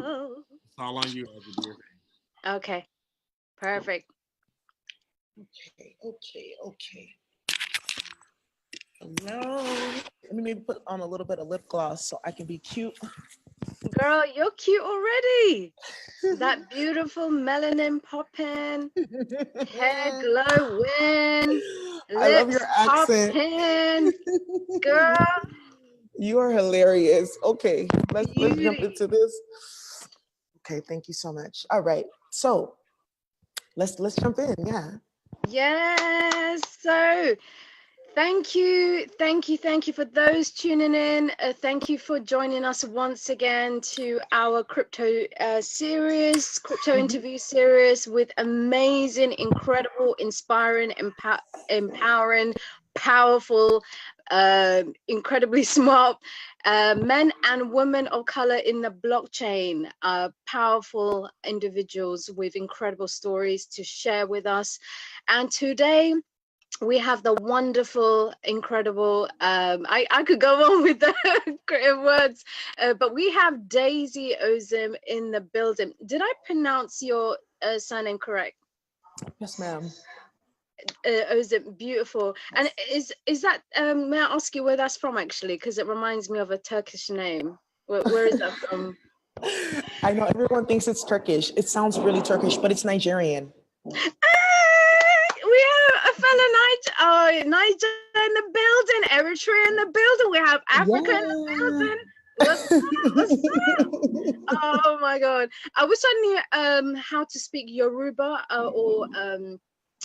It's all on you, dear. Okay, perfect. Okay. Hello. Let me maybe put on a little bit of lip gloss so I can be cute. Girl, you're cute already. That beautiful melanin popping, hair glowing, I love your lips accent. popping. Girl, You are hilarious. Okay, let's jump beauty. into this. Okay, thank you so much. All right, so let's jump in. Yeah. Yes. So thank you for those tuning in. Thank you for joining us once again to our crypto series, crypto interview series with amazing, incredible, inspiring, empowering, powerful, incredibly smart men and women of color in the blockchain. Powerful individuals with incredible stories to share with us. And today, we have the wonderful, incredible, I could go on with the creative words, but we have Daisy Ozim in the building. Did I pronounce your surname correct? Yes, ma'am. Ozim, beautiful. And is that, may I ask you where that's from actually? Because it reminds me of a Turkish name. Where is that from? I know everyone thinks it's Turkish. It sounds really Turkish, but it's Nigerian. We have a fellow Niger in the building, Eritrea in the building. We have Africa in the building. What's up? Oh my God! I wish I knew how to speak Yoruba or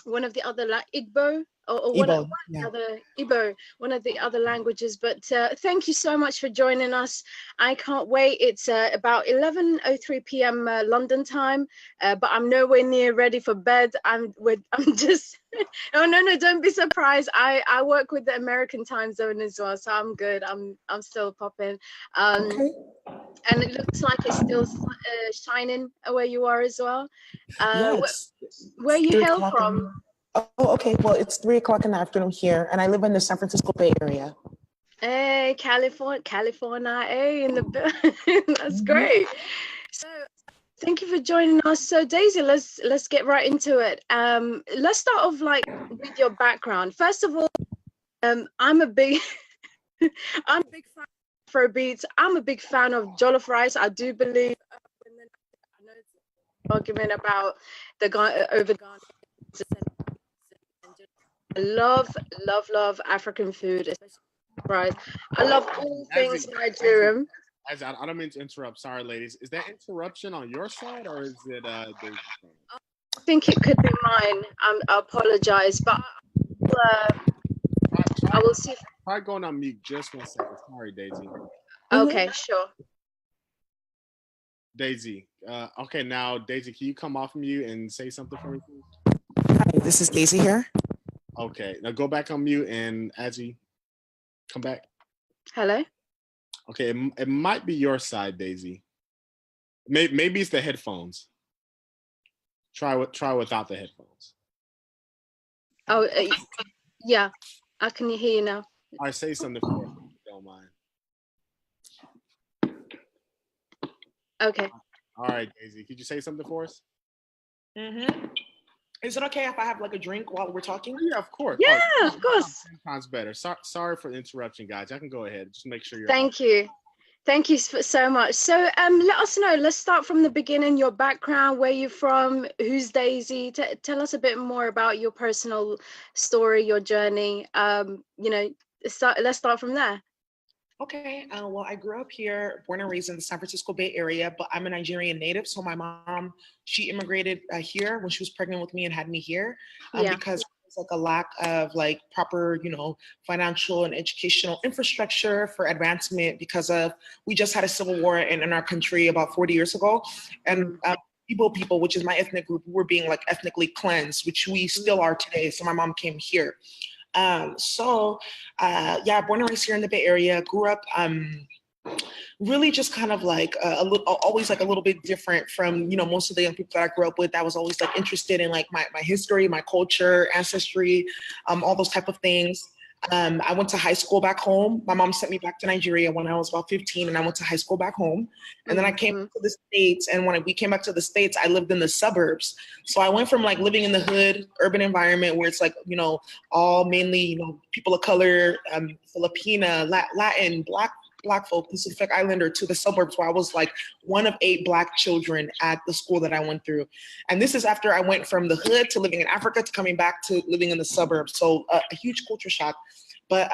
one of the other Igbo or one of the other Igbo, one of the other languages. But thank you so much for joining us. I can't wait. It's about 11:03 p.m. London time, but I'm nowhere near ready for bed. I'm just oh no, don't be surprised. I work with the American time zone as well, so I'm good. I'm still popping. Okay. And it looks like it's still shining where you are as well. Yes. Where you hail from? Oh, okay. Well, it's 3 o'clock in the afternoon here, and I live in the San Francisco Bay Area. Hey, California, hey, in the that's great. So thank you for joining us. So Daisy, let's get right into it. Let's start off with your background. First of all, I'm a big I'm a big fan of Afro beats. I'm a big fan of jollof rice. I do believe I know it's an argument about the over Ghana. I love African food, especially rice. I love all things Nigerian. I don't mean to interrupt. Sorry, ladies. Is that interruption on your side or is it I think it could be mine. I apologize, but I will see. Try going on mute just 1 second. Sorry, Daisy. Okay, sure. Daisy. Okay, now Daisy, can you come off mute and say something for me, please? Hi, this is Daisy here. Okay, now go back on mute and Aji, come back. Hello. Okay, it might be your side, Daisy. Maybe it's the headphones. Try without the headphones. Oh, yeah, I can hear you now. All right, say something for us, if you don't mind. Okay. All right, Daisy, could you say something for us? Is it okay if I have a drink while we're talking? Oh, yeah, of course. Yeah, of course. 10 times better. Sorry for the interruption, guys. I can go ahead. Just make sure you're. Thank you. Thank you so much. So let us know. Let's start from the beginning. Your background, where you're from, who's Daisy. Tell us a bit more about your personal story, your journey. Let's start from there. Okay. Well, I grew up here, born and raised in the San Francisco Bay Area, but I'm a Nigerian native. So my mom, she immigrated here when she was pregnant with me and had me here because there's a lack of proper, financial and educational infrastructure for advancement because we just had a civil war in our country about 40 years ago. And people, which is my ethnic group, were being ethnically cleansed, which we still are today. So my mom came here. Born and raised here in the Bay Area, grew up really just kind of always a little bit different from, most of the young people that I grew up with. I was always interested in my history, my culture, ancestry, all those type of things. I went to high school back home. My mom sent me back to Nigeria when I was about 15, and I went to high school back home. And then I came to the States, and when we came back to the States, I lived in the suburbs. So I went from like living in the hood, urban environment where it's like, you know, all mainly, you know, people of color, Filipina, Latin, Black folk, Pacific Islander, to the suburbs where I was like one of 8 Black children at the school that I went through. And this is after I went from the hood to living in Africa to coming back to living in the suburbs. So a huge culture shock. But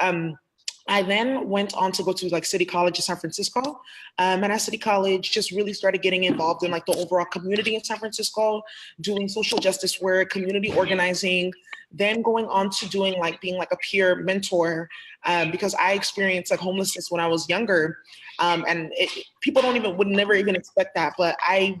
I then went on to go to like City College in San Francisco. And at City College, just really started getting involved in like the overall community in San Francisco, doing social justice work, community organizing, then going on to doing like being like a peer mentor, because I experienced like homelessness when I was younger. People would never even expect that, but I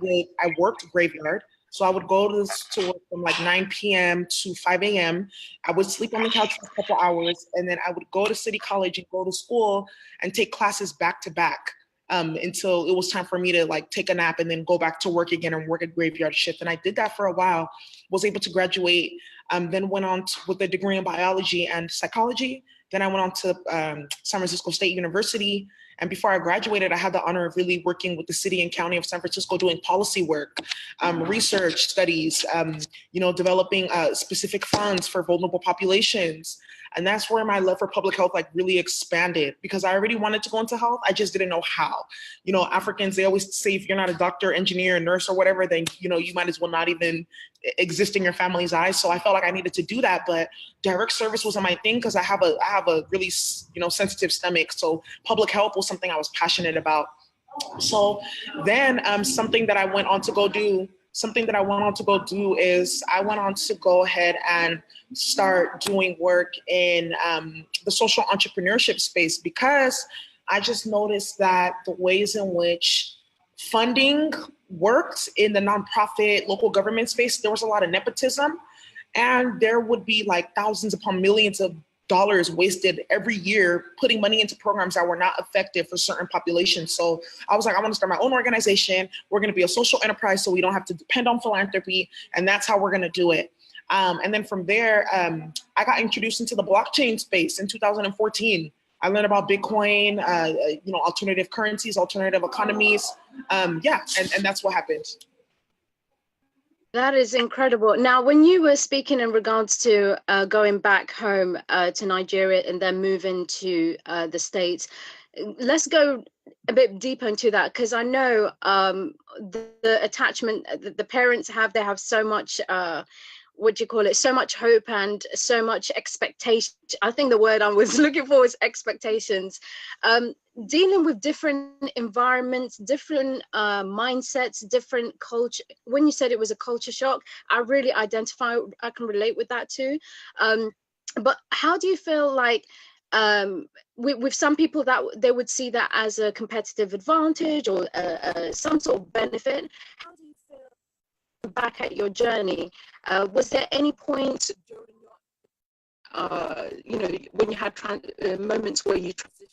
worked graveyard. So I would go to work from like 9 p.m. to 5 a.m. I would sleep on the couch for a couple hours, and then I would go to City College and go to school and take classes back to back until it was time for me to like take a nap and then go back to work again and work a graveyard shift. And I did that for a while, was able to graduate, then went on with a degree in biology and psychology. Then I went on to San Francisco State University. And before I graduated, I had the honor of really working with the city and county of San Francisco, doing policy work, research studies, developing specific funds for vulnerable populations. And that's where my love for public health like really expanded, because I already wanted to go into health. I just didn't know how. You know, Africans, they always say if you're not a doctor, engineer, nurse, or whatever, then, you know, you might as well not even exist in your family's eyes. So I felt like I needed to do that, but direct service wasn't my thing because I have a really, sensitive stomach. So public health was something I was passionate about. So then something that I went on to go do is I went on to go ahead and start doing work in the social entrepreneurship space, because I just noticed that the ways in which funding worked in the nonprofit local government space, there was a lot of nepotism, and there would be like thousands upon millions of dollars wasted every year putting money into programs that were not effective for certain populations. So I was like, I want to start my own organization. We're going to be a social enterprise so we don't have to depend on philanthropy. And that's how we're going to do it. And then from there, I got introduced into the blockchain space in 2014. I learned about Bitcoin, alternative currencies, alternative economies. And that's what happened. That is incredible. Now, when you were speaking in regards to going back home to Nigeria and then moving to the States, let's go a bit deeper into that, because I know the attachment that the parents have, they have so much so much hope and so much expectation. I think the word I was looking for was expectations. Dealing with different environments, different mindsets, different culture. When you said it was a culture shock, I really I can relate with that too. But how do you feel like with some people that they would see that as a competitive advantage or some sort of benefit? How do you feel back at your journey? Was there any point during your, when you had moments where you transitioned?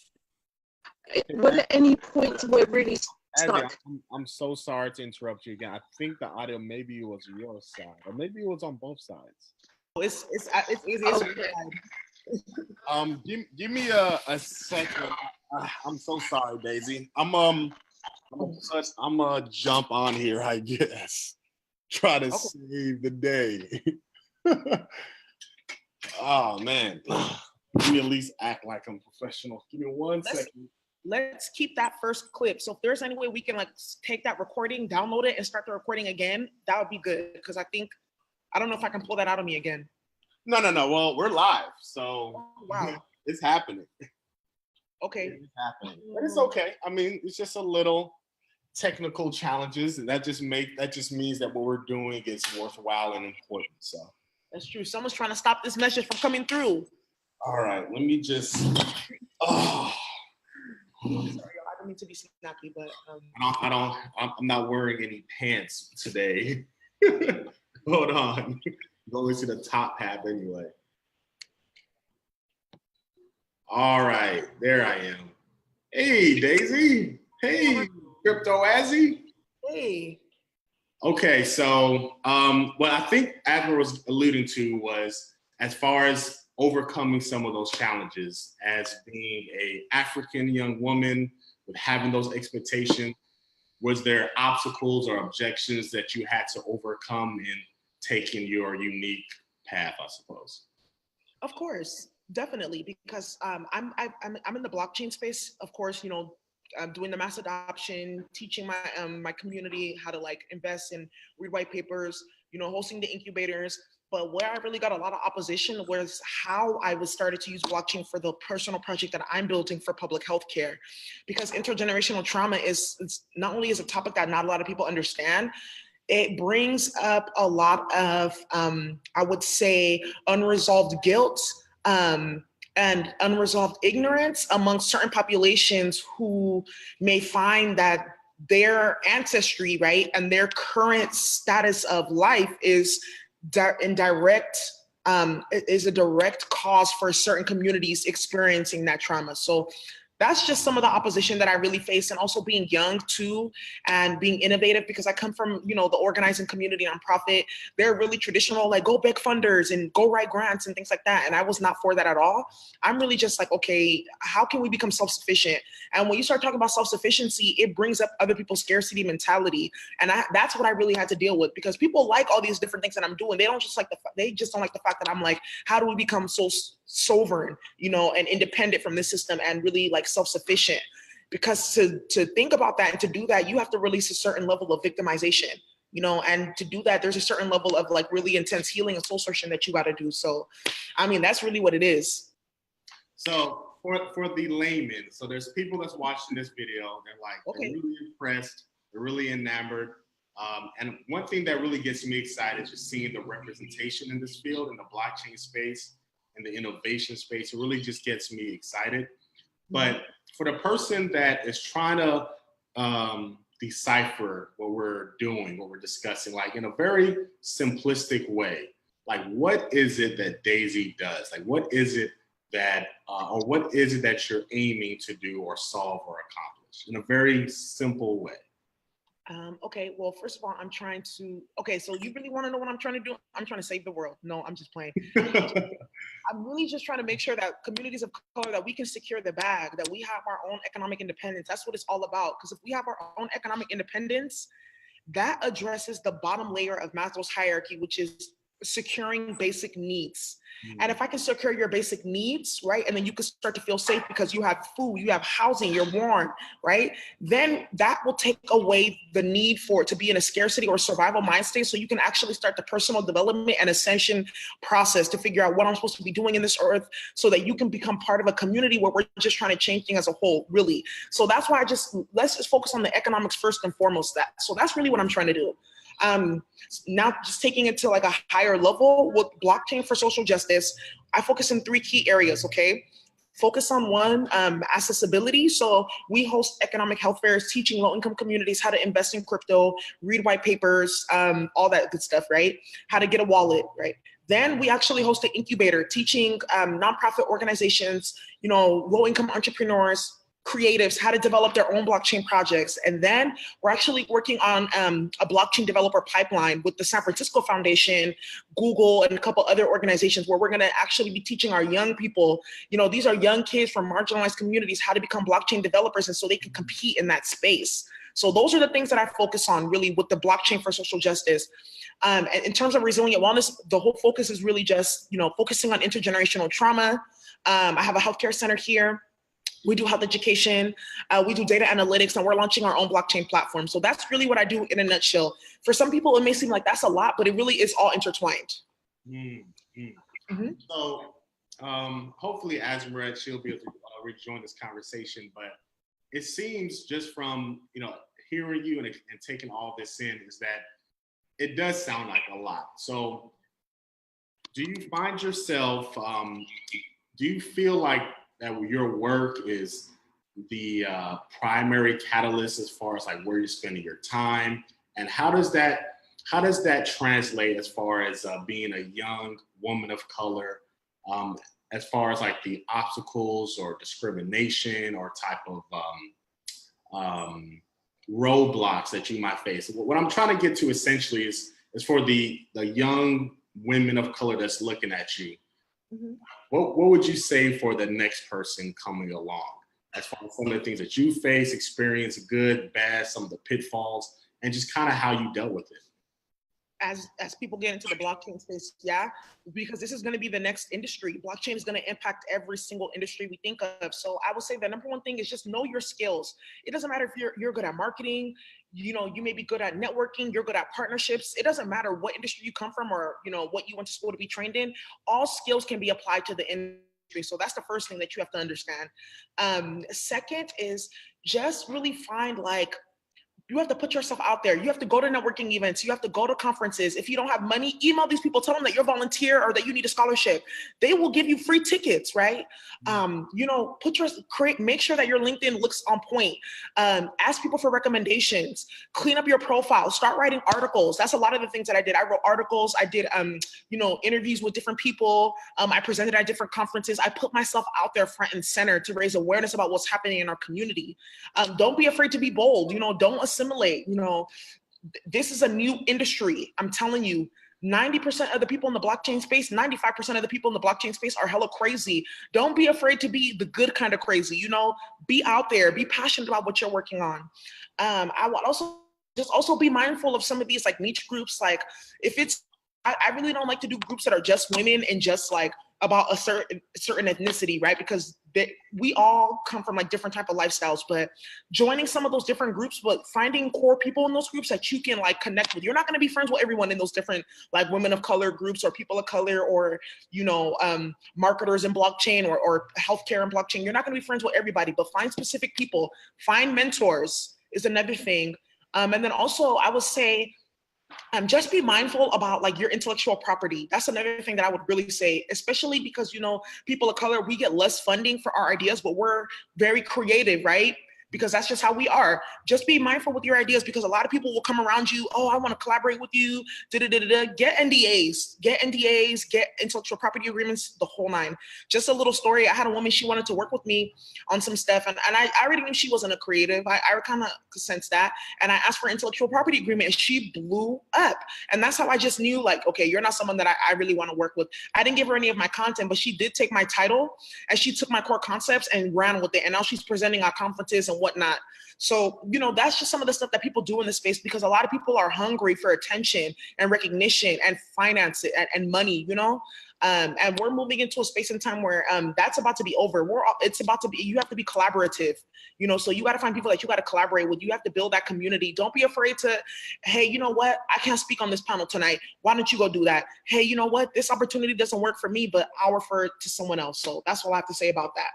Were there any points where it really stuck? I'm so sorry to interrupt you again. I think the audio maybe was your side, or maybe it was on both sides. It's easy. Okay. Give me a second. I'm so sorry, Daisy. I'm gonna jump on here, I guess. Try to save the day. Oh man. Let me at least act like I'm professional. Give me one second. Let's keep that first clip. So if there's any way we can like take that recording, download it, and start the recording again, that would be good. Because I don't know if I can pull that out of me again. No. Well, we're live, so wow, it's happening. Okay, it's happening, but it's okay. I mean, it's just a little technical challenges, and that just means that what we're doing is worthwhile and important. So that's true. Someone's trying to stop this message from coming through. All right, let me just. Sorry, I don't mean to be snappy, but I'm not wearing any pants today. Hold on. You only see the top half anyway. All right, there I am. Hey, Daisy. Hey, Crypto Azzy. Hey. Okay, so what I think Admiral was alluding to was, as far as overcoming some of those challenges as being a African young woman with having those expectations? Was there obstacles or objections that you had to overcome in taking your unique path, I suppose? Of course, definitely, because I'm in the blockchain space. Of course, I'm doing the mass adoption, teaching my community how to like invest and read white papers, hosting the incubators. But where I really got a lot of opposition was how I was started to use blockchain for the personal project that I'm building for public health care. Because intergenerational trauma is not only is a topic that not a lot of people understand, it brings up a lot of, I would say, unresolved guilt and unresolved ignorance among certain populations who may find that their ancestry, right, and their current status of life is a direct cause for certain communities experiencing that trauma. So that's just some of the opposition that I really face, and also being young too, and being innovative, because I come from, the organizing community nonprofit. They're really traditional, like go beg funders and go write grants and things like that. And I was not for that at all. I'm really just like, okay, how can we become self-sufficient? And when you start talking about self-sufficiency, it brings up other people's scarcity mentality. And that's what I really had to deal with, because people like all these different things that I'm doing. They just don't like the fact that I'm like, how do we become so sovereign, and independent from this system and really like self-sufficient? Because to think about that and to do that, you have to release a certain level of victimization, and to do that, there's a certain level of like really intense healing and soul searching that you got to do. So, I mean, that's really what it is. So for the layman, so there's people that's watching this video, they're like, okay, they're really impressed, they're really enamored. And one thing that really gets me excited is just seeing the representation in this field, in the blockchain space and the innovation space. It really just gets me excited. But for the person that is trying to decipher what we're doing, what we're discussing, like in a very simplistic way, like what is it that Daisy does? Like what is it that, or what is it that you're aiming to do or solve or accomplish in a very simple way? Okay, well, first of all, so you really want to know what I'm trying to do? I'm trying to save the world. No, I'm just playing. I'm really just trying to make sure that communities of color, that we can secure the bag, that we have our own economic independence. That's what it's all about. Because if we have our own economic independence, that addresses the bottom layer of Maslow's hierarchy, which is securing basic needs. And if I can secure your basic needs, right, and then you can start to feel safe because you have food, you have housing, you're warm, right, then that will take away the need for it to be in a scarcity or survival mind state, so you can actually start the personal development and ascension process to figure out what I'm supposed to be doing in this earth, so that you can become part of a community where we're just trying to change things as a whole, really. So that's why let's just focus on the economics first and foremost. So that's really what I'm trying to do. Now just taking it to like a higher level with blockchain for social justice, I focus in 3 key areas, okay? Focus on one, accessibility. So we host economic health fairs, teaching low-income communities how to invest in crypto, read white papers, all that good stuff, right? How to get a wallet, right? Then we actually host an incubator, teaching nonprofit organizations, low-income entrepreneurs, creatives, how to develop their own blockchain projects. And then we're actually working on a blockchain developer pipeline with the San Francisco Foundation, Google, and a couple other organizations, where we're going to actually be teaching our young people, these are young kids from marginalized communities, how to become blockchain developers, and so they can compete in that space. So those are the things that I focus on really with the blockchain for social justice. And in terms of resilient wellness, the whole focus is really just, focusing on intergenerational trauma. I have a healthcare center here. We do health education, we do data analytics, and we're launching our own blockchain platform. So that's really what I do in a nutshell. For some people, it may seem like that's a lot, but it really is all intertwined. So hopefully as we're at, she'll be able to rejoin this conversation, but it seems just from, hearing you and taking all this in, is that it does sound like a lot. So do you find yourself, do you feel like that your work is the primary catalyst as far as like where you're spending your time, and how does that translate as far as being a young woman of color, as far as like the obstacles or discrimination or type of roadblocks that you might face? What I'm trying to get to essentially is for the young women of color that's looking at you. Mm-hmm. What would you say for the next person coming along, as far as some of the things that you face, experience, good, bad, some of the pitfalls, and just kind of how you dealt with it? As people get into the blockchain space, yeah, because this is going to be the next industry. Blockchain is going to impact every single industry we think of. So I would say the number one thing is just know your skills. It doesn't matter if you're good at marketing, you know, you may be good at networking, you're good at partnerships. It doesn't matter what industry you come from or, you know, what you went to school to be trained in. All skills can be applied to the industry. So that's the first thing that you have to understand. Second is just really find like, you have to put yourself out there. You have to go to networking events. You have to go to conferences. If you don't have money, email these people, tell them that you're a volunteer or that you need a scholarship. They will give you free tickets, right? You know, make sure that your LinkedIn looks on point. Ask people for recommendations. Clean up your profile. Start writing articles. That's a lot of the things that I did. I wrote articles. I did, you know, interviews with different people. I presented at different conferences. I put myself out there front and center to raise awareness about what's happening in our community. Don't be afraid to be bold. You know, don't assimilate. You know, this is a new industry. I'm telling you, 90% of the people in the blockchain space, 95% of the people in the blockchain space are hella crazy. Don't be afraid to be the good kind of crazy. You know, be out there, be passionate about what you're working on. I would also be mindful of some of these like niche groups. Like if it's, I really don't like to do groups that are just women and just like about a certain ethnicity, right? Because we all come from like different type of lifestyles, but joining some of those different groups, but finding core people in those groups that you can like connect with. You're not going to be friends with everyone in those different like women of color groups or people of color or, you know, marketers in blockchain or healthcare in blockchain. You're not going to be friends with everybody, but find specific people, find mentors is another thing. And then also I would say, just be mindful about like your intellectual property. That's another thing that I would really say, especially because, you know, people of color, we get less funding for our ideas, but we're very creative, right? Because that's just how we are. Just be mindful with your ideas because a lot of people will come around you. Oh, I want to collaborate with you. Get NDAs, get intellectual property agreements, the whole nine. Just a little story. I had a woman, she wanted to work with me on some stuff. And I already knew she wasn't a creative. I kind of sense that. And I asked for intellectual property agreement and she blew up. And that's how I just knew like, okay, you're not someone that I really want to work with. I didn't give her any of my content, but she did take my title and she took my core concepts and ran with it. And now she's presenting at conferences and whatnot. So, you know, that's just some of the stuff that people do in this space because a lot of people are hungry for attention and recognition and finance and money, you know? And we're moving into a space and time where that's about to be over. You have to be collaborative, you know, so you got to find people that you got to collaborate with. You have to build that community. Don't be afraid to, hey, you know what? I can't speak on this panel tonight. Why don't you go do that? Hey, you know what? This opportunity doesn't work for me, but I'll refer it to someone else. So that's all I have to say about that.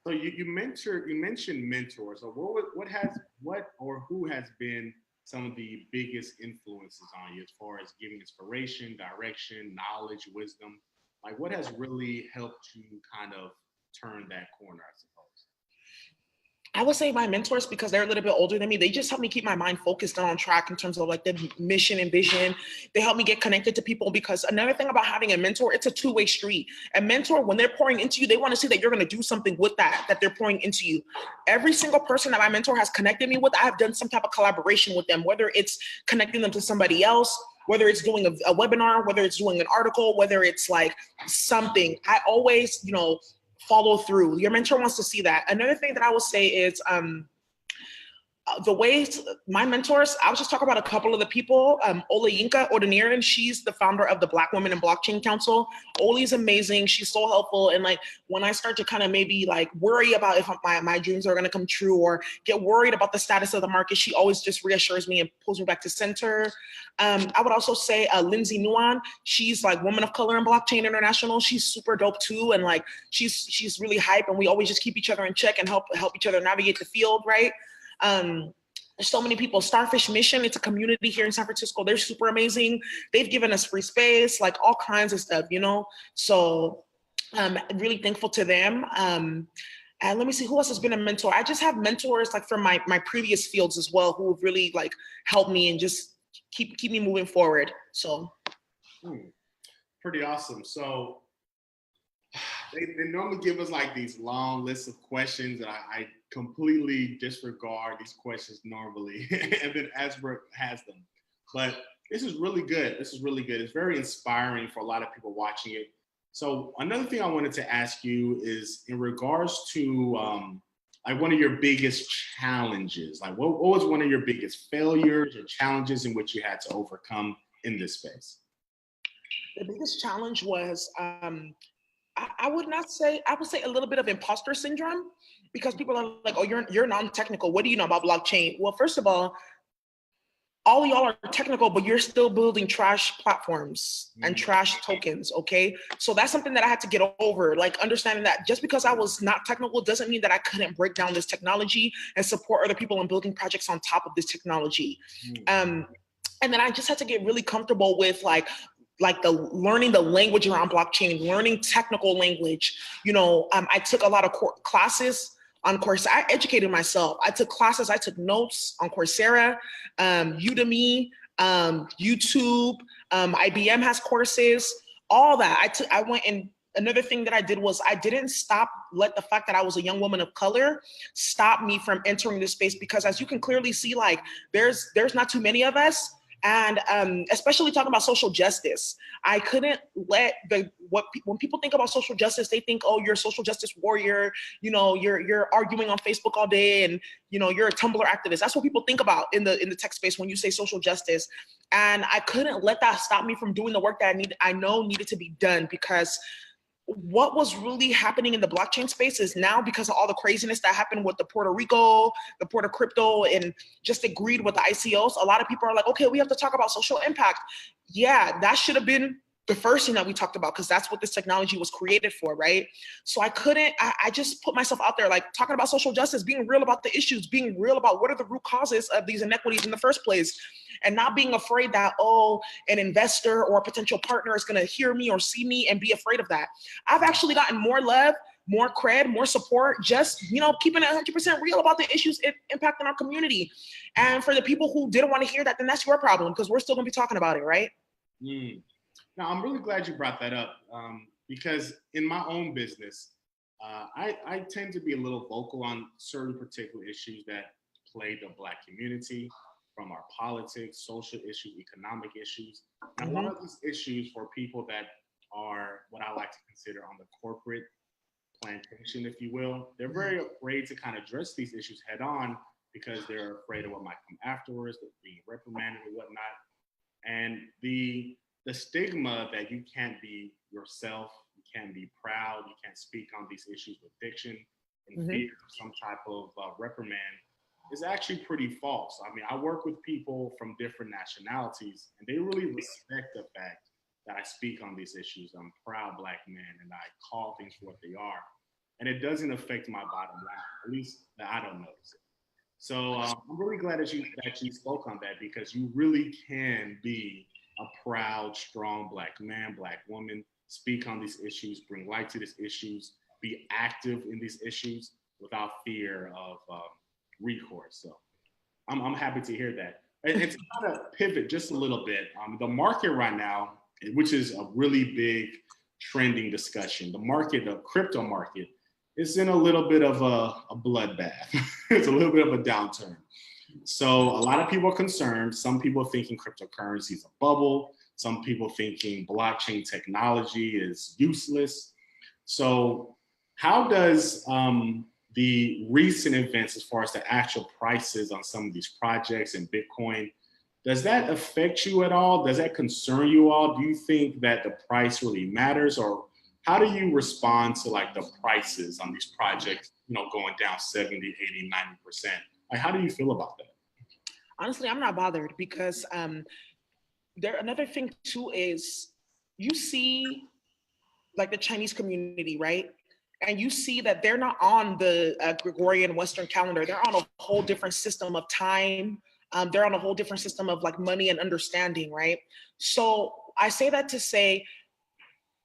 So you mentioned mentors. So what or who has been some of the biggest influences on you as far as giving inspiration, direction, knowledge, wisdom? Like what has really helped you kind of turn that corner, I suppose? I would say my mentors, because they're a little bit older than me, they just help me keep my mind focused and on track in terms of like the mission and vision. They help me get connected to people because another thing about having a mentor, it's a two-way street. A mentor, when they're pouring into you, they want to see that you're going to do something with that they're pouring into you. Every single person that my mentor has connected me with, I have done some type of collaboration with them, whether it's connecting them to somebody else, whether it's doing a webinar, whether it's doing an article, whether it's like something. I always, you know, follow through. Your mentor wants to see that. Another thing that I will say is the ways my mentors, I was just talking about a couple of the people. Olayinka Ordiniran, she's the founder of the Black Women in Blockchain Council. Oli's amazing. She's so helpful. And like when I start to kind of maybe like worry about if my dreams are going to come true or get worried about the status of the market, she always just reassures me and pulls me back to center. I would also say Lindsay Nguyen, she's like Woman of Color in Blockchain International. She's super dope too. And like she's really hype and we always just keep each other in check and help each other navigate the field, right? There's so many people. Starfish Mission, it's a community here in San Francisco. They're super amazing. They've given us free space, like all kinds of stuff, you know? So I'm really thankful to them. And let me see, who else has been a mentor? I just have mentors like from my previous fields as well, who have really like helped me and just keep me moving forward, so. Pretty awesome. So they normally give us like these long lists of questions and I completely disregard these questions normally and then Asbrook has them. But this is really good. It's very inspiring for a lot of people watching it. So another thing I wanted to ask you is in regards to like one of your biggest challenges. Like what was one of your biggest failures or challenges in which you had to overcome in this space? The biggest challenge was, I would not say, I would say a little bit of imposter syndrome, because people are like, oh, you're non-technical. What do you know about blockchain? Well, first of all y'all are technical, but you're still building trash platforms and trash tokens, okay? So that's something that I had to get over, like understanding that just because I was not technical doesn't mean that I couldn't break down this technology and support other people in building projects on top of this technology. And then I just had to get really comfortable with like the learning the language around blockchain, learning technical language. I took a lot of classes on Coursera. I educated myself. I took classes, I took notes on Coursera, Udemy, YouTube, IBM has courses, all that. I went, and another thing that I did was I didn't let the fact that I was a young woman of color stop me from entering this space, because as you can clearly see, like there's not too many of us. And especially talking about social justice, I couldn't let when people think about social justice, they think, oh, you're a social justice warrior, you're arguing on Facebook all day, and you're a Tumblr activist. That's what people think about in the tech space when you say social justice. And I couldn't let that stop me from doing the work that I know needed to be done, because what was really happening in the blockchain space is now, because of all the craziness that happened with the Puerto crypto, and just agreed with the ICOs, a lot of people are like, okay, we have to talk about social impact. Yeah, that should have been the first thing that we talked about, because that's what this technology was created for, right? So I just put myself out there, like talking about social justice, being real about the issues, being real about what are the root causes of these inequities in the first place, and not being afraid that, oh, an investor or a potential partner is gonna hear me or see me and be afraid of that. I've actually gotten more love, more cred, more support, just keeping it 100% real about the issues impacting our community. And for the people who didn't want to hear that, then that's your problem, because we're still gonna be talking about it, right? Now, I'm really glad you brought that up, because in my own business, I tend to be a little vocal on certain particular issues that plague the Black community, from our politics, social issues, economic issues. And a lot of these issues for people that are what I like to consider on the corporate plantation, if you will, they're very afraid to kind of address these issues head on, because they're afraid of what might come afterwards, being reprimanded and whatnot. And the stigma that you can't be yourself, you can't be proud, you can't speak on these issues with diction and fear of some type of reprimand is actually pretty false. I mean, I work with people from different nationalities, and they really respect the fact that I speak on these issues. I'm a proud Black man, and I call things for what they are. And it doesn't affect my bottom line, at least that I don't notice it. So I'm really glad that you spoke on that, because you really can be a proud, strong Black man, Black woman, speak on these issues, bring light to these issues, be active in these issues without fear of recourse. So I'm happy to hear that. And to kind of pivot just a little bit, the market right now, which is a really big trending discussion, the crypto market is in a little bit of a bloodbath. It's a little bit of a downturn. So a lot of people are concerned. Some people thinking cryptocurrency is a bubble. Some people thinking blockchain technology is useless. So how does the recent events, as far as the actual prices on some of these projects and Bitcoin, does that affect you at all? Does that concern you all? Do you think that the price really matters? Or how do you respond to like the prices on these projects, going down 70, 80, 90%? Like, how do you feel about that? Honestly, I'm not bothered, because another thing too is, you see like the Chinese community, right? And you see that they're not on the Gregorian Western calendar. They're on a whole different system of time. They're on a whole different system of like money and understanding, right? So I say that to say,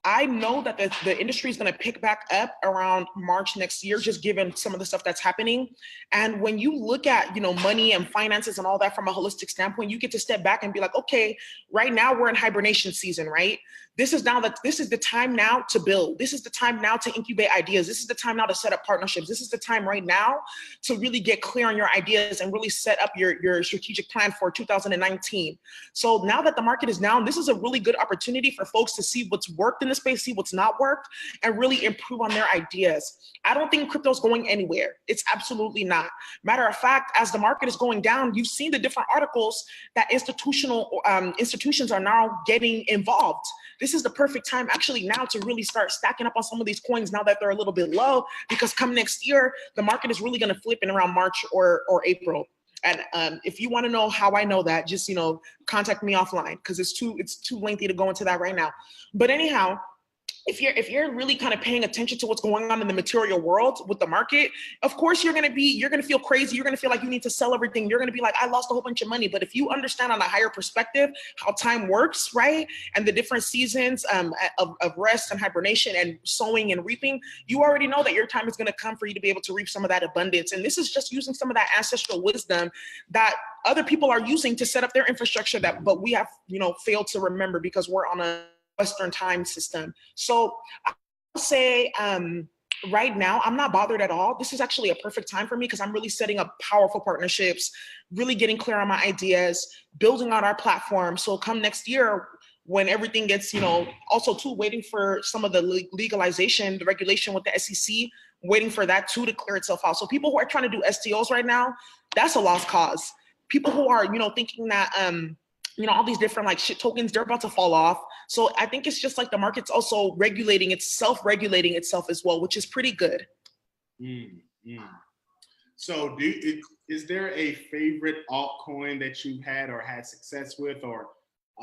I know that the industry is going to pick back up around March next year, just given some of the stuff that's happening. And when you look at, money and finances and all that from a holistic standpoint, you get to step back and be like, okay, right now we're in hibernation season, right? this is the time now to build. This is the time now to incubate ideas. This is the time now to set up partnerships. This is the time right now to really get clear on your ideas and really set up your strategic plan for 2019. So now that the market is down, this is a really good opportunity for folks to see what's worked in the space, see what's not worked, and really improve on their ideas. I don't think crypto's going anywhere. It's absolutely not. Matter of fact, as the market is going down, you've seen the different articles that institutions are now getting involved. This is the perfect time actually now to really start stacking up on some of these coins now that they're a little bit low, because come next year, the market is really going to flip in around March or April. And if you want to know how I know that, just, contact me offline, because it's too lengthy to go into that right now. But anyhow, if you're really kind of paying attention to what's going on in the material world with the market, of course you're gonna feel crazy. You're gonna feel like you need to sell everything. You're gonna be like, I lost a whole bunch of money. But if you understand on a higher perspective how time works, right, and the different seasons of rest and hibernation and sowing and reaping, you already know that your time is gonna come for you to be able to reap some of that abundance. And this is just using some of that ancestral wisdom that other people are using to set up their infrastructure but we have failed to remember because we're on a Western time system. So I would say right now, I'm not bothered at all. This is actually a perfect time for me because I'm really setting up powerful partnerships, really getting clear on my ideas, building out our platform. So come next year, when everything gets, also too, waiting for some of the legalization, the regulation with the SEC, waiting for that too to clear itself out. So people who are trying to do STOs right now, that's a lost cause. People who are, thinking that, all these different like shit tokens, they're about to fall off. So I think it's just like the market's also self-regulating itself as well, which is pretty good. So is there a favorite altcoin that you've had or had success with? Or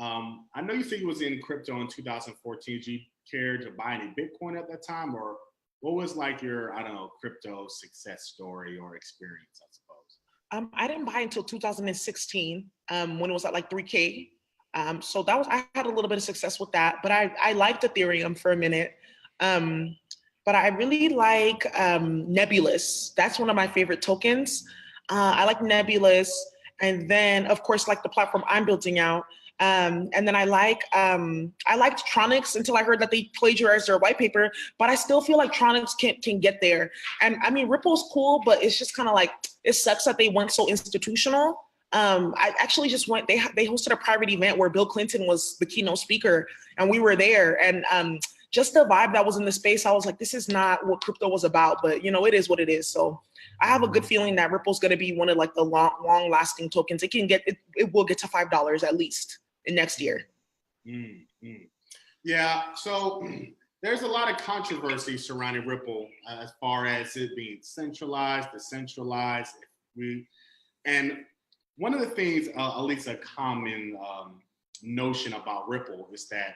I know you think it was in crypto in 2014. Did you care to buy any Bitcoin at that time? Or what was like your, crypto success story or experience, I suppose? I didn't buy until 2016 when it was at like 3K. So I had a little bit of success with that, but I liked Ethereum for a minute. But I really like Nebulous. That's one of my favorite tokens. I like Nebulous. And then of course, like the platform I'm building out. And then I liked Tronics until I heard that they plagiarized their white paper, but I still feel like Tronics can get there. And I mean, Ripple's cool, but it's just kind of like, it sucks that they went so institutional. I actually just went, they hosted a private event where Bill Clinton was the keynote speaker and we were there. And just the vibe that was in the space, I was like, this is not what crypto was about, but it is what it is. So I have a good feeling that Ripple's going to be one of like the long lasting tokens. It will get to $5 at least in next year. Yeah. So there's a lot of controversy surrounding Ripple as far as it being centralized, decentralized. And one of the things, at least a common notion about Ripple, is that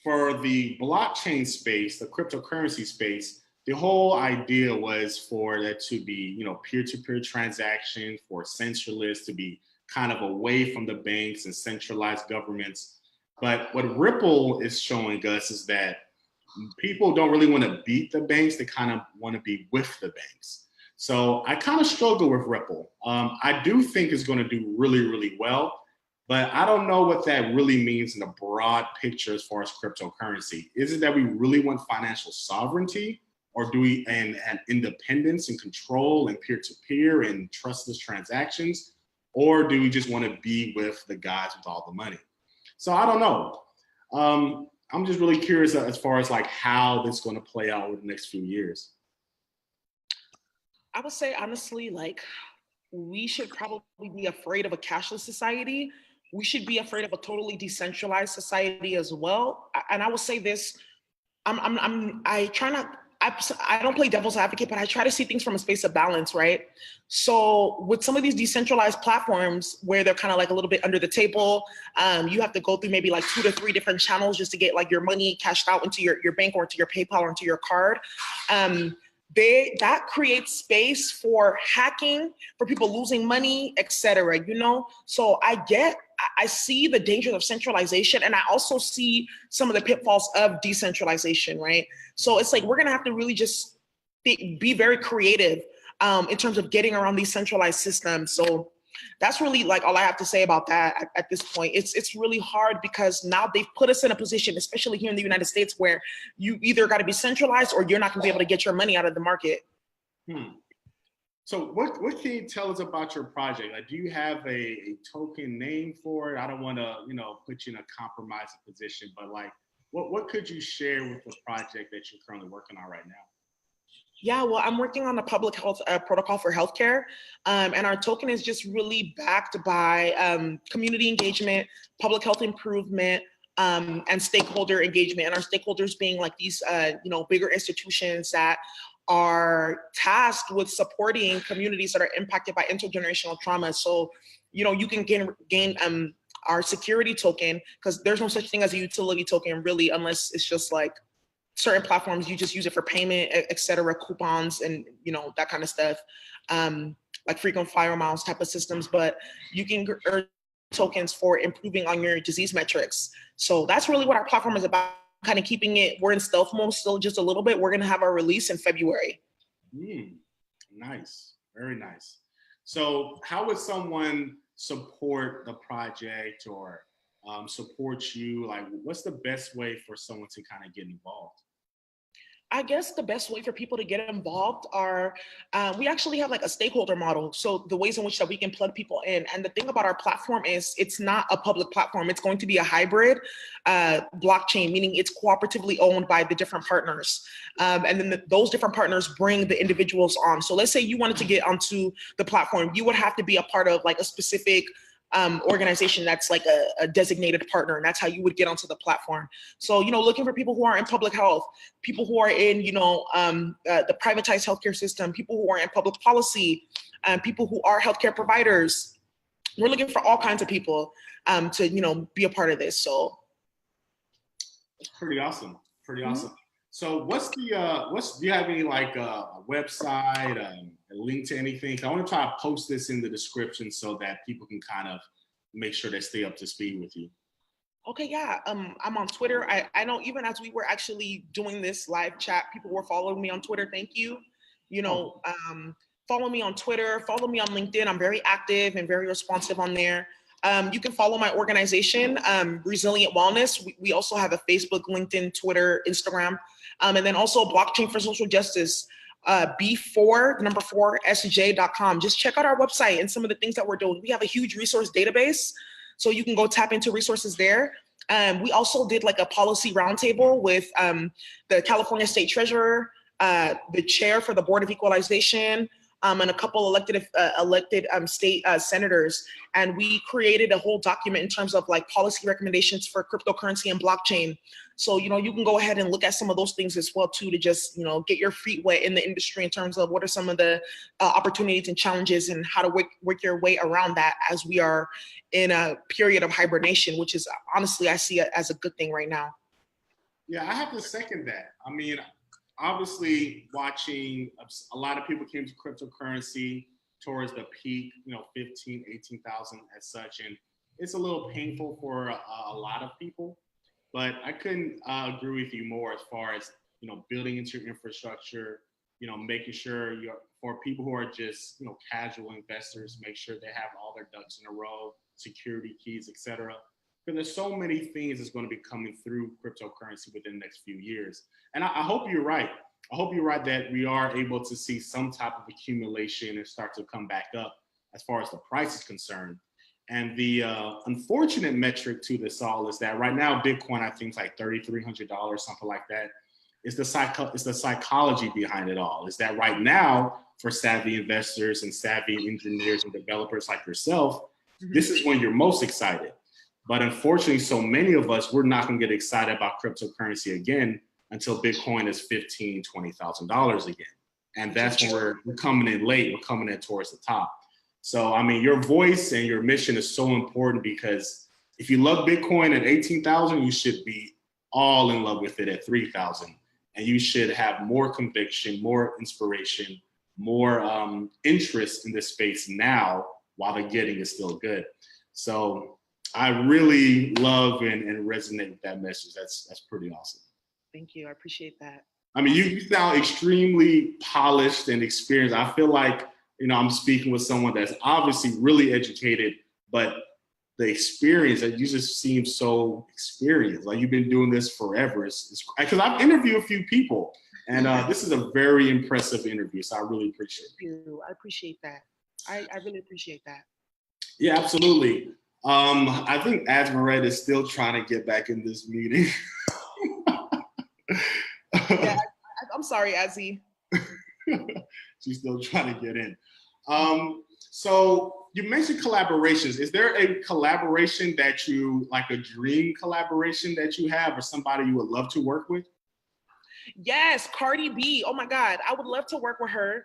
for the blockchain space, the cryptocurrency space, the whole idea was for that to be, peer-to-peer transactions, for centralists to be kind of away from the banks and centralized governments. But what Ripple is showing us is that people don't really want to beat the banks. They kind of want to be with the banks. So I kind of struggle with Ripple. I do think it's going to do really, really well, but I don't know what that really means in the broad picture as far as cryptocurrency. Is it that we really want financial sovereignty, or do we and independence and control and peer-to-peer and trustless transactions? Or do we just want to be with the guys with all the money? So I don't know. I'm just really curious as far as like how this is going to play out over the next few years. I would say honestly, like we should probably be afraid of a cashless society. We should be afraid of a totally decentralized society as well. And I will say this: I don't play devil's advocate, but I try to see things from a space of balance, right? So with some of these decentralized platforms where they're kind of like a little bit under the table, you have to go through maybe like 2 to 3 different channels just to get like your money cashed out into your bank or into your PayPal or into your card. That creates space for hacking, for people losing money, etc. So I see the dangers of centralization, and I also see some of the pitfalls of decentralization, right? So it's like we're gonna have to really just be very creative in terms of getting around these centralized systems. So That's really like all I have to say about that at this point. It's really hard because now they've put us in a position, especially here in the United States, where you either got to be centralized or you're not going to be able to get your money out of the market. So what can you tell us about your project? Like, do you have a token name for it? I don't want to, put you in a compromising position, but like, what could you share with the project that you're currently working on right now? Yeah, well, I'm working on a public health protocol for healthcare, and our token is just really backed by community engagement, public health improvement, and stakeholder engagement. And our stakeholders being like these, bigger institutions that are tasked with supporting communities that are impacted by intergenerational trauma. So, you can gain our security token, because there's no such thing as a utility token really, unless it's just like certain platforms, you just use it for payment, et cetera, coupons, and that kind of stuff, like frequent flyer miles type of systems. But you can earn tokens for improving on your disease metrics. So that's really what our platform is about, kind of keeping it, we're in stealth mode still just a little bit. We're going to have our release in February. Nice, very nice. So how would someone support the project or support you? Like, what's the best way for someone to kind of get involved? I guess the best way for people to get involved are, we actually have like a stakeholder model. So the ways in which that we can plug people in. And the thing about our platform is it's not a public platform. It's going to be a hybrid blockchain, meaning it's cooperatively owned by the different partners. And then those different partners bring the individuals on. So let's say you wanted to get onto the platform, you would have to be a part of like a specific organization that's like a designated partner, and that's how you would get onto the platform. So, looking for people who are in public health, people who are in, the privatized healthcare system, people who are in public policy, people who are healthcare providers. We're looking for all kinds of people to, be a part of this. So that's pretty awesome. Pretty awesome. So do you have any like a website, a link to anything? I want to try to post this in the description so that people can kind of make sure they stay up to speed with you. Okay, yeah. I'm on Twitter. I know even as we were actually doing this live chat, people were following me on Twitter. Thank you. Follow me on Twitter, follow me on LinkedIn. I'm very active and very responsive on there. You can follow my organization, Resilient Wellness. We also have a Facebook, LinkedIn, Twitter, Instagram, and then also Blockchain for Social Justice, B4sj.com. Just check out our website and some of the things that we're doing. We have a huge resource database, so you can go tap into resources there. We also did like a policy roundtable with the California State Treasurer, the chair for the Board of Equalization, and a couple elected state senators. And we created a whole document in terms of like policy recommendations for cryptocurrency and blockchain. So, you can go ahead and look at some of those things as well too, to just, get your feet wet in the industry in terms of what are some of the opportunities and challenges and how to work your way around that as we are in a period of hibernation, which is honestly, I see it as a good thing right now. Yeah, I have to second that. I mean, obviously watching a lot of people came to cryptocurrency towards the peak, 15, 18,000 as such. And it's a little painful for a lot of people, but I couldn't agree with you more as far as, building into your infrastructure, making sure for people who are just, casual investors, make sure they have all their ducks in a row, security keys, etc. Because there's so many things that's going to be coming through cryptocurrency within the next few years. And I hope you're right. I hope you're right that we are able to see some type of accumulation and start to come back up as far as the price is concerned. And the unfortunate metric to this all is that right now, Bitcoin, I think, is like $3,300, something like that. It's the psychology behind it all. Is that right now, for savvy investors and savvy engineers and developers like yourself, this is when you're most excited. But unfortunately, so many of us, we're not going to get excited about cryptocurrency again until Bitcoin is $15,000, $20,000 again. And that's when we're coming in late. We're coming in towards the top. So, I mean, your voice and your mission is so important, because if you love Bitcoin at 18,000, you should be all in love with it at 3,000. And you should have more conviction, more inspiration, more interest in this space now while the getting is still good. So I really love and resonate with that message. That's pretty awesome. Thank you. I appreciate that. I mean, you sound extremely polished and experienced. I feel like I'm speaking with someone that's obviously really educated, but the experience that you just seem so experienced. Like you've been doing this forever. Because I've interviewed a few people, and this is a very impressive interview. So I really appreciate it. Thank you. I appreciate that. I really appreciate that. Yeah, absolutely. I think Asmaret is still trying to get back in this meeting. Yeah, I'm sorry, Azzy. She's still trying to get in. So you mentioned collaborations. Is there a collaboration that you, like a dream collaboration that you have, or somebody you would love to work with? Yes, Cardi B. Oh my God, I would love to work with her.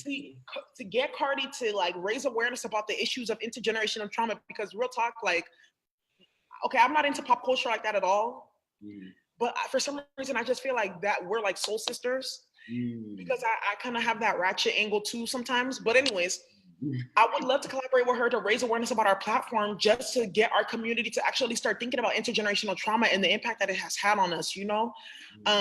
To get Cardi to like raise awareness about the issues of intergenerational trauma, because real talk, like, okay, I'm not into pop culture like that at all, but for some reason I just feel like that we're like soul sisters, because I kind of have that ratchet angle too sometimes. But anyways, I would love to collaborate with her to raise awareness about our platform, just to get our community to actually start thinking about intergenerational trauma and the impact that it has had on us,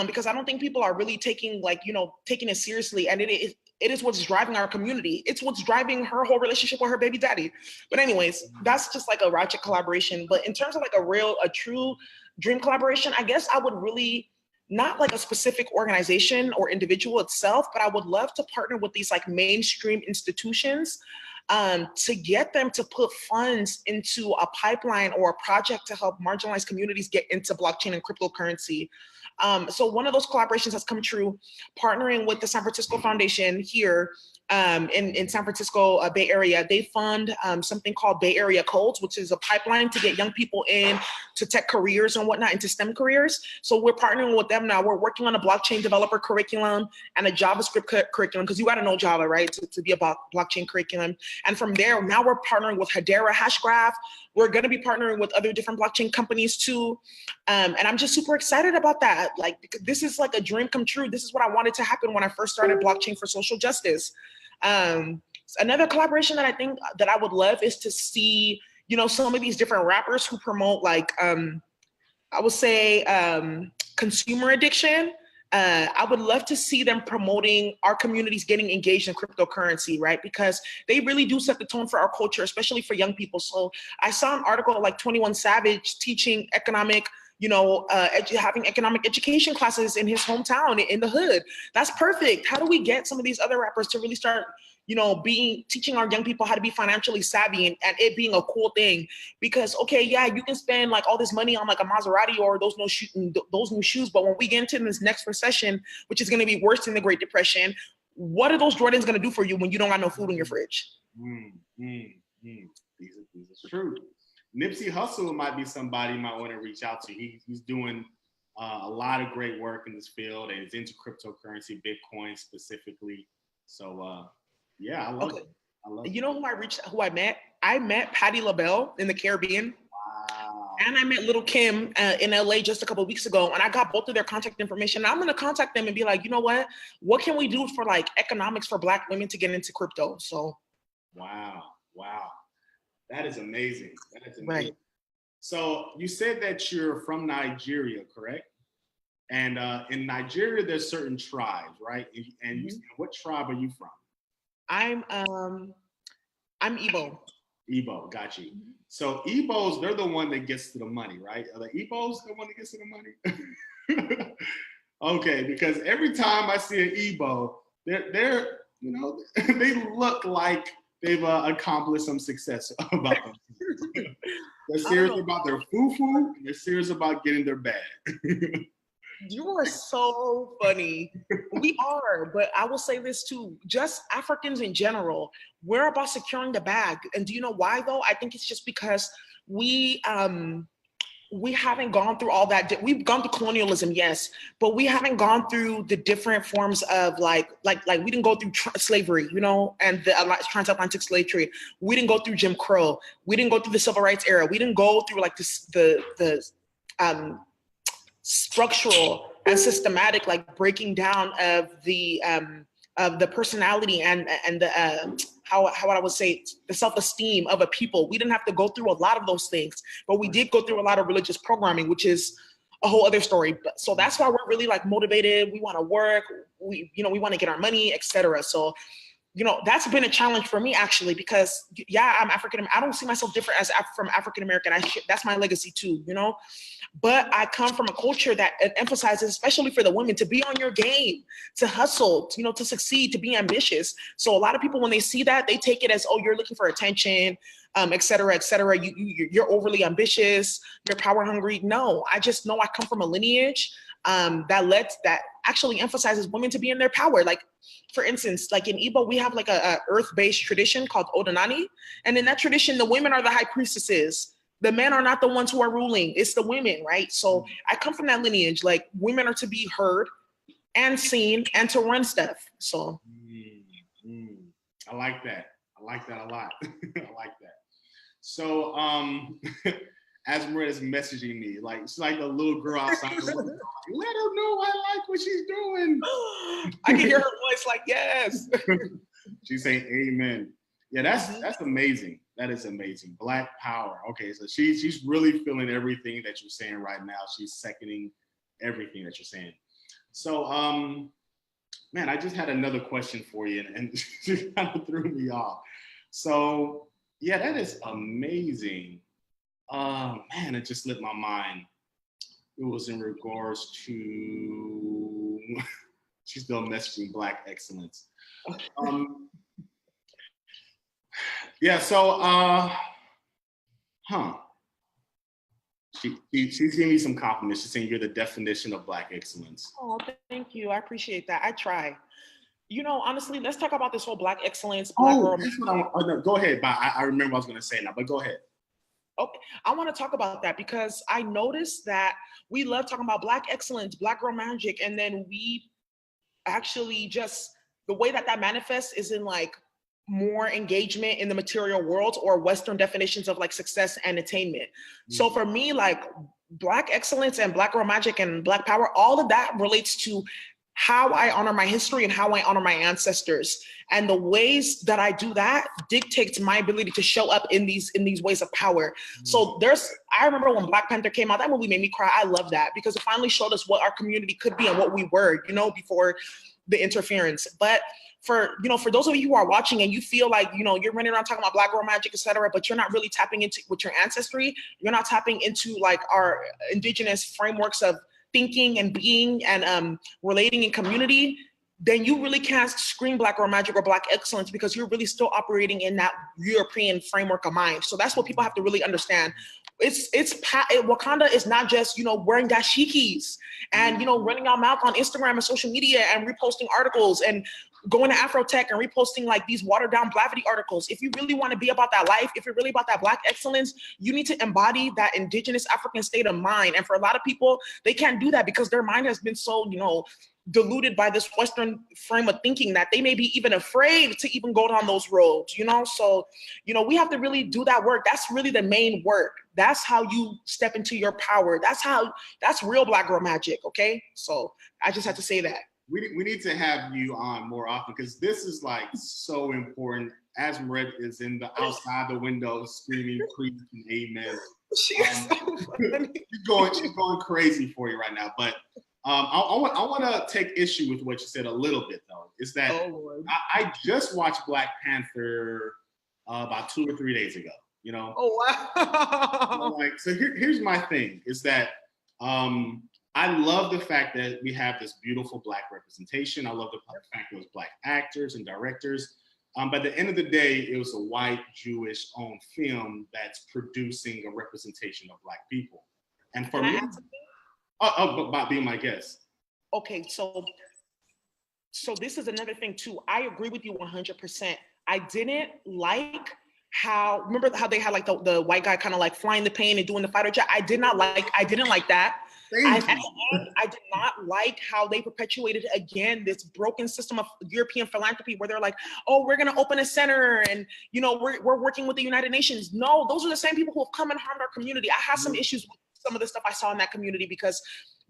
because I don't think people are really taking it seriously. And it is what's driving our community. It's what's driving her whole relationship with her baby daddy. But anyways, that's just like a ratchet collaboration. But in terms of like a true dream collaboration, I guess I would really, not like a specific organization or individual itself, but I would love to partner with these like mainstream institutions to get them to put funds into a pipeline or a project to help marginalized communities get into blockchain and cryptocurrency. So one of those collaborations has come true, partnering with the San Francisco Foundation here in San Francisco Bay Area. They fund something called Bay Area Codes, which is a pipeline to get young people in to tech careers and whatnot, into STEM careers. So we're partnering with them now. We're working on a blockchain developer curriculum and a JavaScript curriculum, because you got to know Java, right, to be a blockchain curriculum. And from there, now we're partnering with Hedera Hashgraph. We're going to be partnering with other different blockchain companies too. And I'm just super excited about that. Like, because this is like a dream come true. This is what I wanted to happen when I first started Blockchain for Social Justice. Another collaboration that I think that I would love is to see, some of these different rappers who promote like, I would say consumer addiction. I would love to see them promoting our communities getting engaged in cryptocurrency, right? Because they really do set the tone for our culture, especially for young people. So I saw an article like 21 Savage teaching economic, having economic education classes in his hometown in the hood. That's perfect. How do we get some of these other rappers to really start, teaching our young people how to be financially savvy and it being a cool thing? Because, okay, yeah, you can spend like all this money on like a Maserati or those new shoes, but when we get into this next recession, which is going to be worse than the Great Depression, what are those Jordans going to do for you when you don't got no food in your fridge? These are true. Nipsey Hussle might be somebody you might want to reach out to. He's doing a lot of great work in this field, and is into cryptocurrency, Bitcoin specifically. So yeah, I love it. You know who I met? I met Patti LaBelle in the Caribbean. Wow. And I met Little Kim in LA just a couple of weeks ago, and I got both of their contact information. I'm going to contact them and be like, you know what can we do for like economics for Black women to get into crypto? So wow, that is amazing. Right. So you said that you're from Nigeria, correct? And in Nigeria, there's certain tribes, right? And what tribe are you from? I'm Igbo. Igbo, got you. So Igbos, they're the one that gets to the money, right? Are the Igbos the one that gets to the money? Okay, because every time I see an Igbo, they're they look like they've accomplished some success about them. They're serious about their fufu, and they're serious about getting their bag. You are so funny. We are, but I will say this too, just Africans in general, we're about securing the bag. And do you know why though? I think it's just because we haven't gone through all that. We've gone through colonialism, yes, but we haven't gone through the different forms of like we didn't go through slavery, and the transatlantic slave trade. We didn't go through Jim Crow. We didn't go through the civil rights era. We didn't go through like the structural and systematic like breaking down of the personality and the how I would say the self-esteem of a people. We didn't have to go through a lot of those things, but we did go through a lot of religious programming, which is a whole other story. So that's why we're really like motivated. We want to work. We want to get our money, etc. So that's been a challenge for me actually, because I'm African. I don't see myself different as from African American. That's my legacy too, But I come from a culture that emphasizes, especially for the women, to be on your game, to hustle, to succeed, to be ambitious. So a lot of people, when they see that, they take it as, oh, you're looking for attention, et cetera, et cetera. You're overly ambitious, you're power hungry. No, I just know I come from a lineage that actually emphasizes women to be in their power. Like, for instance, like in Igbo, we have like a earth-based tradition called Odinani. And in that tradition, the women are the high priestesses. The men are not the ones who are ruling. It's the women, right? So I come from that lineage. Like, women are to be heard and seen and to run stuff. So. I like that. I like that a lot. I like that. So as Maria's messaging me, like she's like a little girl outside the window. Let her know I like what she's doing. I can hear her voice like, yes. She's saying amen. Yeah, that's amazing. That is amazing. Black power. Okay, so she's really feeling everything that you're saying right now. She's seconding everything that you're saying. So man, I just had another question for you, and she kind of threw me off. So yeah, that is amazing. Man, it just slipped my mind. It was in regards to, she's still messaging Black excellence. Yeah, so, she's giving me some compliments. She's saying you're the definition of Black excellence. Oh, thank you. I appreciate that. I try. Honestly, let's talk about this whole Black excellence. Go ahead. But I remember I was going to say now, but go ahead. Okay, I want to talk about that because I noticed that we love talking about Black excellence, Black girl magic, and then we actually just, the way that manifests is in like more engagement in the material world or Western definitions of like success and attainment. Mm-hmm. So for me, like Black excellence and Black girl magic and Black power, all of that relates to how I honor my history and how I honor my ancestors. And the ways that I do that dictates my ability to show up in these ways of power. So I remember when Black Panther came out, that movie made me cry. I love that because it finally showed us what our community could be and what we were, before the interference. But for those of you who are watching and you feel like, you're running around talking about Black girl magic, et cetera, but you're not really tapping into with your ancestry, you're not tapping into like our indigenous frameworks of thinking and being and relating in community, then you really can't scream Black girl magic or Black excellence because you're really still operating in that European framework of mind. So that's what people have to really understand. Wakanda is not just, wearing dashikis and, running our mouth on Instagram and social media and reposting articles and going to Afrotech and reposting like these watered down Blavity articles. If you really want to be about that life, if you're really about that Black excellence, you need to embody that indigenous African state of mind. And for a lot of people, they can't do that because their mind has been so, diluted by this Western frame of thinking that they may be even afraid to even go down those roads, So, we have to really do that work. That's really the main work. That's how you step into your power. That's real Black girl magic, okay? So I just had to say that. We need to have you on more often because this is like so important. Asmaret is in the outside the window screaming "Preach and Amen." She's so funny. She's going crazy for you right now. But I want to take issue with what you said a little bit though. Is that I just watched Black Panther about 2 or 3 days ago. Oh wow! So here's my thing: is that I love the fact that we have this beautiful Black representation. I love the fact that it was Black actors and directors. But at the end of the day, it was a white Jewish-owned film that's producing a representation of Black people. And for me, about being my guest. Okay, so this is another thing too. I agree with you 100%. I didn't like remember how they had like the white guy kind of like flying the plane and doing the fighter jet? I didn't like that. I did not like how they perpetuated again this broken system of European philanthropy where they're like, oh, we're going to open a center and, we're working with the United Nations. No, those are the same people who have come and harmed our community. I have some issues with some of the stuff I saw in that community because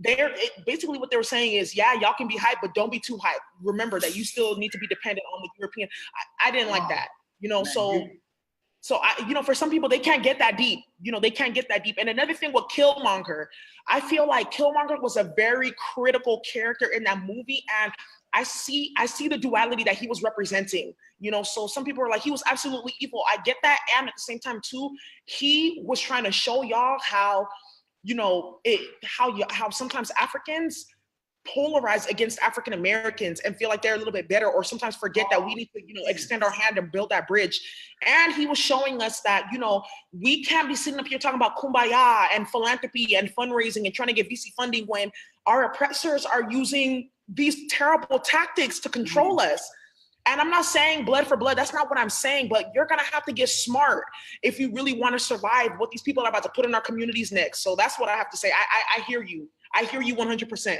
basically what they were saying is, yeah, y'all can be hype, but don't be too hype. Remember that you still need to be dependent on the European. I didn't like that, So I, for some people, they can't get that deep. They can't get that deep. And another thing with Killmonger, I feel like Killmonger was a very critical character in that movie. And I see the duality that he was representing, you know. So some people are like, he was absolutely evil. I get that. And at the same time too, he was trying to show y'all how, you know, how sometimes Africans polarize against African Americans and feel like they're a little bit better, or sometimes forget that we need to, you know, extend our hand and build that bridge. And he was showing us that, you know, we can't be sitting up here talking about kumbaya and philanthropy and fundraising and trying to get VC funding when our oppressors are using these terrible tactics to control us. And I'm not saying blood for blood. That's not what I'm saying. But you're going to have to get smart if you really want to survive what these people are about to put in our communities next. So that's what I have to say. I hear you. I hear you 100%.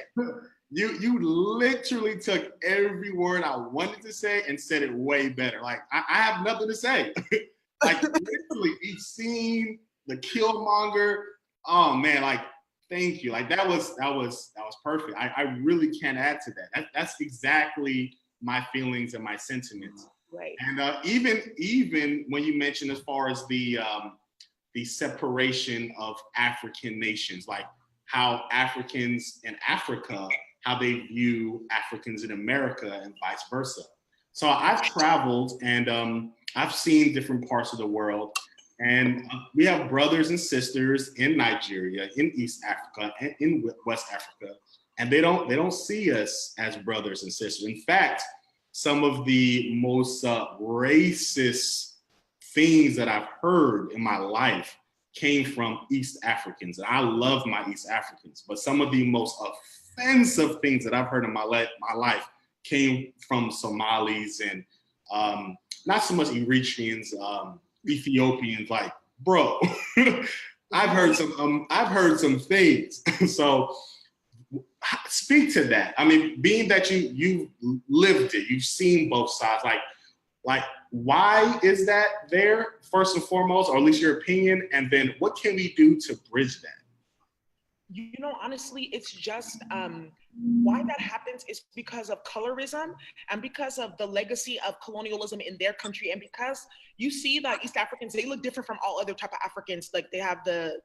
You literally took every word I wanted to say and said it way better. Like, I have nothing to say. Like, literally each scene, the Killmonger. Oh man, like, thank you. Like, that was perfect. I really can't add to that. That's exactly my feelings and my sentiments. Right. And even when you mentioned as far as the separation of African nations, like how Africans in Africa, how they view Africans in America and vice versa. So I've traveled and I've seen different parts of the world, and we have brothers and sisters in Nigeria, in East Africa, and in West Africa, and they don't see us as brothers and sisters. In fact, some of the most racist things that I've heard in my life came from East Africans. And I love my East Africans, but some of the most offensive things that I've heard in my life came from Somalis and not so much Eritreans, Ethiopians. Like, bro, I've heard some things. So speak to that. I mean, being that you've lived it, you've seen both sides. Like, why is that there, first and foremost, or at least your opinion? And then what can we do to bridge that? You know, honestly, it's just why that happens is because of colorism and because of the legacy of colonialism in their country, and because you see that East Africans, they look different from all other type of Africans. Like, they have the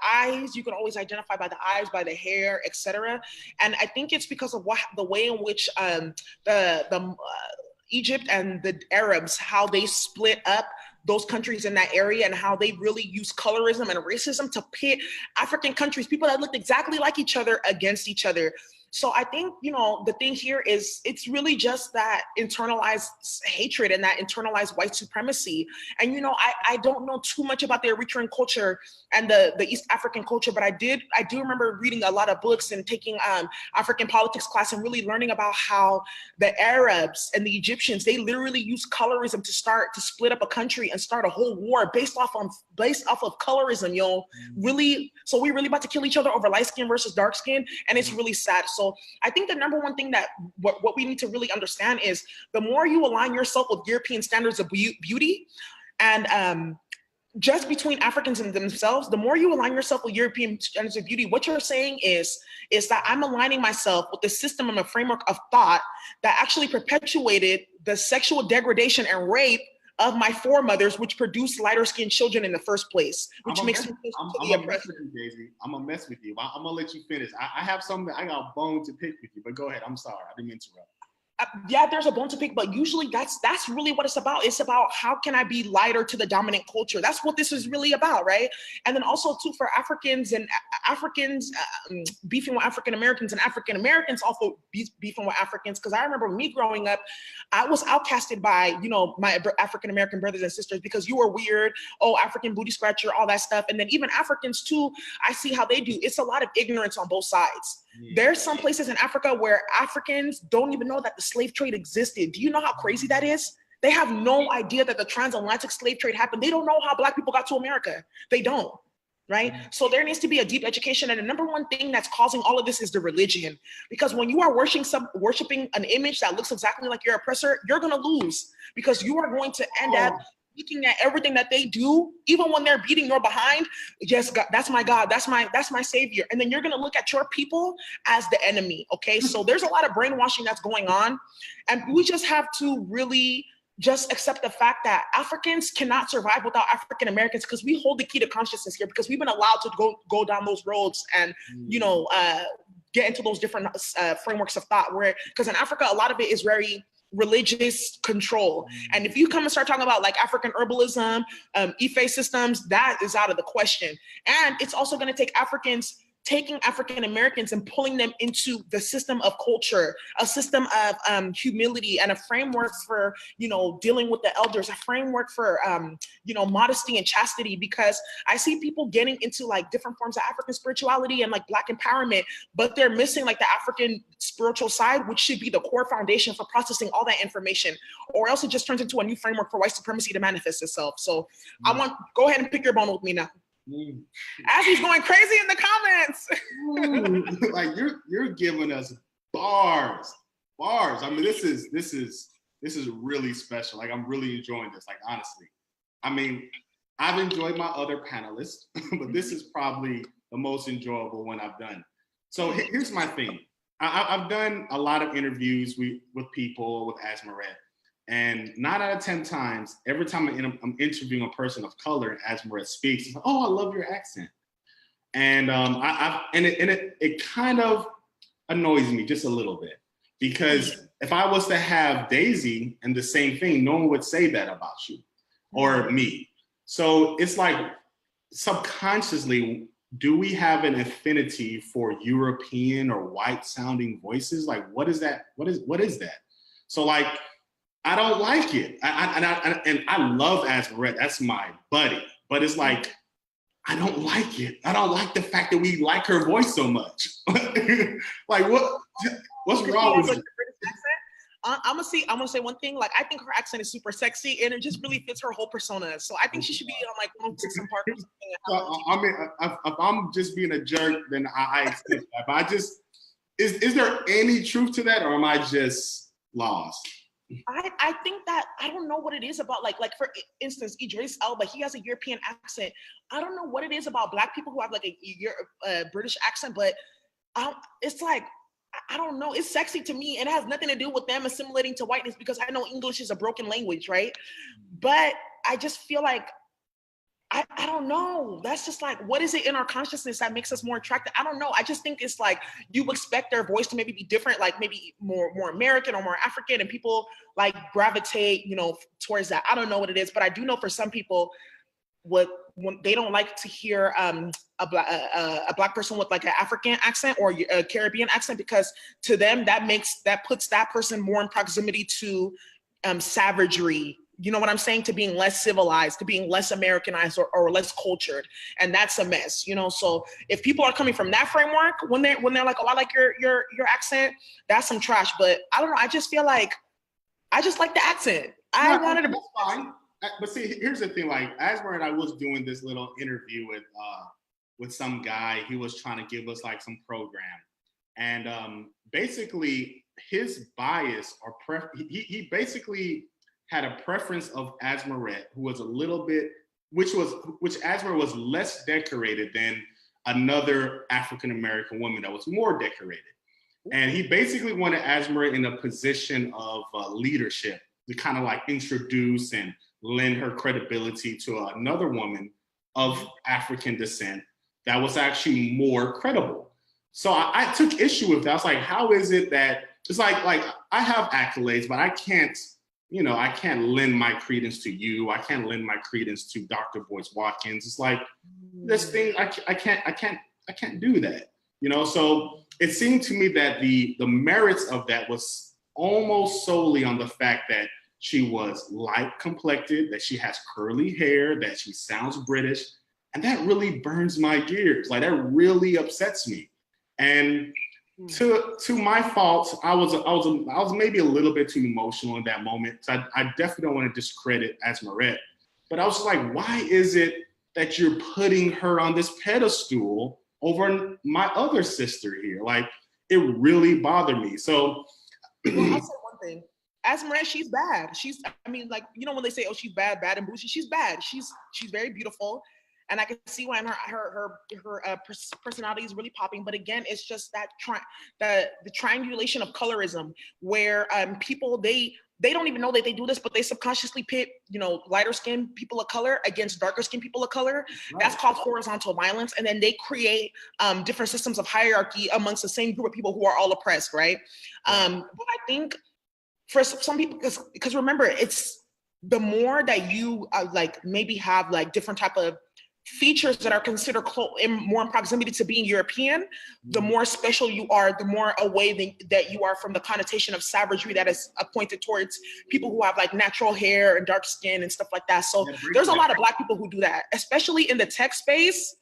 eyes, you can always identify by the eyes, by the hair, etc. And I think it's because of the way in which Egypt and the Arabs, how they split up those countries in that area and how they really use colorism and racism to pit African countries, people that looked exactly like each other, against each other. So I think, you know, the thing here is it's really just that internalized hatred and that internalized white supremacy. And, you know, I don't know too much about the Eritrean culture and the East African culture, but I do remember reading a lot of books and taking African politics class and really learning about how the Arabs and the Egyptians, they literally use colorism to split up a country and start a whole war based off of colorism, yo. Really, so we're really about to kill each other over light skin versus dark skin, and it's really sad. So I think the number one thing that what we need to really understand is the more you align yourself with European standards of beauty, and just between Africans and themselves, the more you align yourself with European standards of beauty, what you're saying is that I'm aligning myself with the system and a framework of thought that actually perpetuated the sexual degradation and rape of my foremothers, which produced lighter-skinned children in the first place, which makes me the oppressor. Daisy, I'm gonna mess with you. I'm gonna let you finish. I have something. I got a bone to pick with you, but go ahead. I'm sorry. I didn't interrupt. Yeah, there's a bone to pick, but usually that's really what it's about. It's about how can I be lighter to the dominant culture? That's what this is really about, right? And then also too, for Africans beefing with African Americans, and African Americans also beefing with Africans. Because I remember me growing up, I was outcasted by, you know, my African American brothers and sisters because you were weird, oh, African booty scratcher, all that stuff. And then even Africans too, I see how they do. It's a lot of ignorance on both sides. There's some places in Africa where Africans don't even know that the slave trade existed. Do you know how crazy that is? They have no idea that the transatlantic slave trade happened. They don't know how Black people got to America. They don't, right? So there needs to be a deep education. And the number one thing that's causing all of this is the religion. Because when you are worshiping an image that looks exactly like your oppressor, you're gonna lose, because you are going to end up looking at everything that they do, even when they're beating your behind. Yes, God, that's my God, that's my savior. And then you're gonna look at your people as the enemy, okay? So there's a lot of brainwashing that's going on. And we just have to really just accept the fact that Africans cannot survive without African Americans, because we hold the key to consciousness here, because we've been allowed to go down those roads and, you know, get into those different frameworks of thought where, because in Africa, a lot of it is very religious control. And if you come and start talking about like African herbalism, Ife systems, that is out of the question. And it's also going to take taking African Americans and pulling them into the system of culture, a system of humility, and a framework for, dealing with the elders, a framework for, modesty and chastity, because I see people getting into like different forms of African spirituality and like Black empowerment, but they're missing like the African spiritual side, which should be the core foundation for processing all that information, or else it just turns into a new framework for white supremacy to manifest itself. So go ahead and pick your bone with me now. As he's going crazy in the comments. Like you're giving us bars. I mean, this is really special. Like, I'm really enjoying this. Like, honestly, I mean, I've enjoyed my other panelists, but this is probably the most enjoyable one I've done. So here's my thing. I've done a lot of interviews with people with Asmaret. And 9 out of 10 times, every time I'm interviewing a person of color, Asmaret speaks, it's like, oh, I love your accent. And it kind of annoys me just a little bit, because if I was to have Daisy and the same thing, no one would say that about you or me. So it's like, subconsciously, do we have an affinity for European or white sounding voices? Like, what is that? What is that? So like, I don't like it. I love Asmaret. That's my buddy. But it's like, I don't like it. I don't like the fact that we like her voice so much. Like, what's wrong with it? I'm gonna say one thing. Like, I think her accent is super sexy, and it just really fits her whole persona. So I think she should be on like 106 & Park or something. I mean, if I'm just being a jerk, then I accept that. But is there any truth to that, or am I just lost? I think that, I don't know what it is about, like for instance, Idris Elba, he has a European accent. I don't know what it is about Black people who have like a British accent, but it's like, I don't know, it's sexy to me. And it has nothing to do with them assimilating to whiteness, because I know English is a broken language, right? But I just feel like, I don't know. That's just like, what is it in our consciousness that makes us more attractive? I don't know. I just think it's like, you expect their voice to maybe be different, like maybe more American or more African, and people like gravitate, towards that. I don't know what it is, but I do know for some people, when they don't like to hear a Black person with like an African accent or a Caribbean accent, because to them that puts that person more in proximity to savagery. You know what I'm saying? To being less civilized, to being less Americanized or less cultured. And that's a mess, So if people are coming from that framework, when they're like, oh, I like your accent, that's some trash. But I don't know. I just feel like, I just like the accent. I wanted to be fine. But see, here's the thing, like, Asmer and I was doing this little interview with some guy. He was trying to give us like some program. And asically his bias or he basically had a preference of Asmaret, who was a little bit, which Asmaret was less decorated than another African-American woman that was more decorated. And he basically wanted Asmaret in a position of leadership to kind of like introduce and lend her credibility to another woman of African descent that was actually more credible. So I took issue with that. I was like, how is it that, it's like I have accolades, but I can't lend my credence to you. I can't lend my credence to Dr. Boyce Watkins. It's like, this thing, I can't do that. So it seemed to me that the merits of that was almost solely on the fact that she was light complected, that she has curly hair, that she sounds British. And that really burns my gears. Like, that really upsets me. And to my fault, I was maybe a little bit too emotional in that moment. So I definitely don't want to discredit Asmaret, but I was just like, why is it that you're putting her on this pedestal over my other sister here? Like, it really bothered me. So well, I'll say one thing. Asmaret, she's bad. When they say, oh, she's bad and bougie, she's bad. She's very beautiful. And I can see why her personality is really popping. But again, it's just that the triangulation of colorism, where people, they they don't even know that they do this, but they subconsciously pit, lighter skinned people of color against darker skinned people of color. Right. That's called horizontal violence. And then they create different systems of hierarchy amongst the same group of people who are all oppressed, right? But I think for some people, because remember, it's the more that you maybe have different type of features that are considered more in proximity to being European, the more special you are, the more away that you are from the connotation of savagery that is appointed towards people who have natural hair and dark skin and stuff like that. So there's a lot of Black people who do that, especially in the tech space,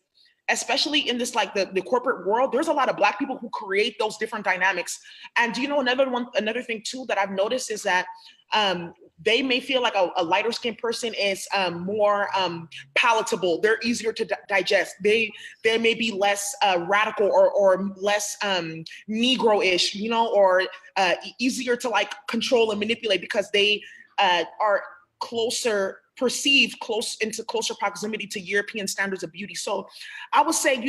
especially in this the corporate world. There's a lot of Black people who create those different dynamics. And do you know another thing too that I've noticed is that they may feel like a lighter skinned person is more palatable. They're easier to digest. They may be less radical or less Negro-ish, or easier to control and manipulate because they are perceived into closer proximity to European standards of beauty. So I would say,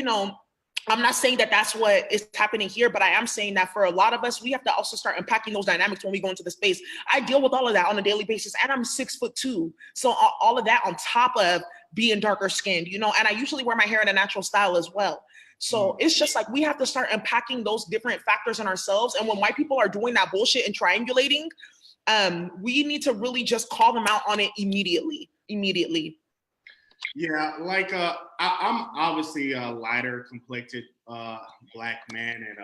I'm not saying that that's what is happening here, but I am saying that for a lot of us, we have to also start unpacking those dynamics when we go into the space. I deal with all of that on a daily basis, and I'm 6'2". So all of that on top of being darker skinned, and I usually wear my hair in a natural style as well. So it's just we have to start unpacking those different factors in ourselves. And when white people are doing that bullshit and triangulating, we need to really just call them out on it immediately. Yeah, I'm obviously a lighter complected Black man, and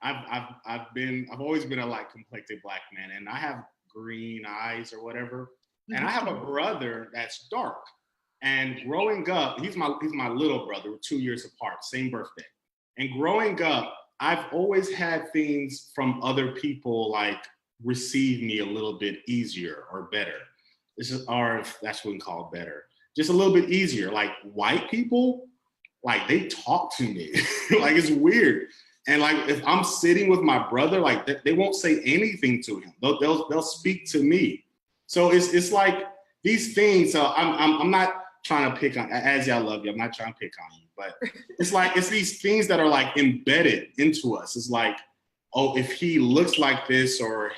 I've always been a light complected Black man, and I have green eyes or whatever, and I have a brother that's dark. And growing up, he's my little brother. We're 2 years apart, same birthday. And growing up, I've always had things from other people receive me a little bit easier or better. Or if that's what we can call it, better. Just a little bit easier. White people, they talk to me. It's weird. And if I'm sitting with my brother, they won't say anything to him. They'll speak to me. So it's these things. I'm not trying to pick on, as I love you, I'm not trying to pick on you, but it's these things that are embedded into us. It's oh, if he looks like this, or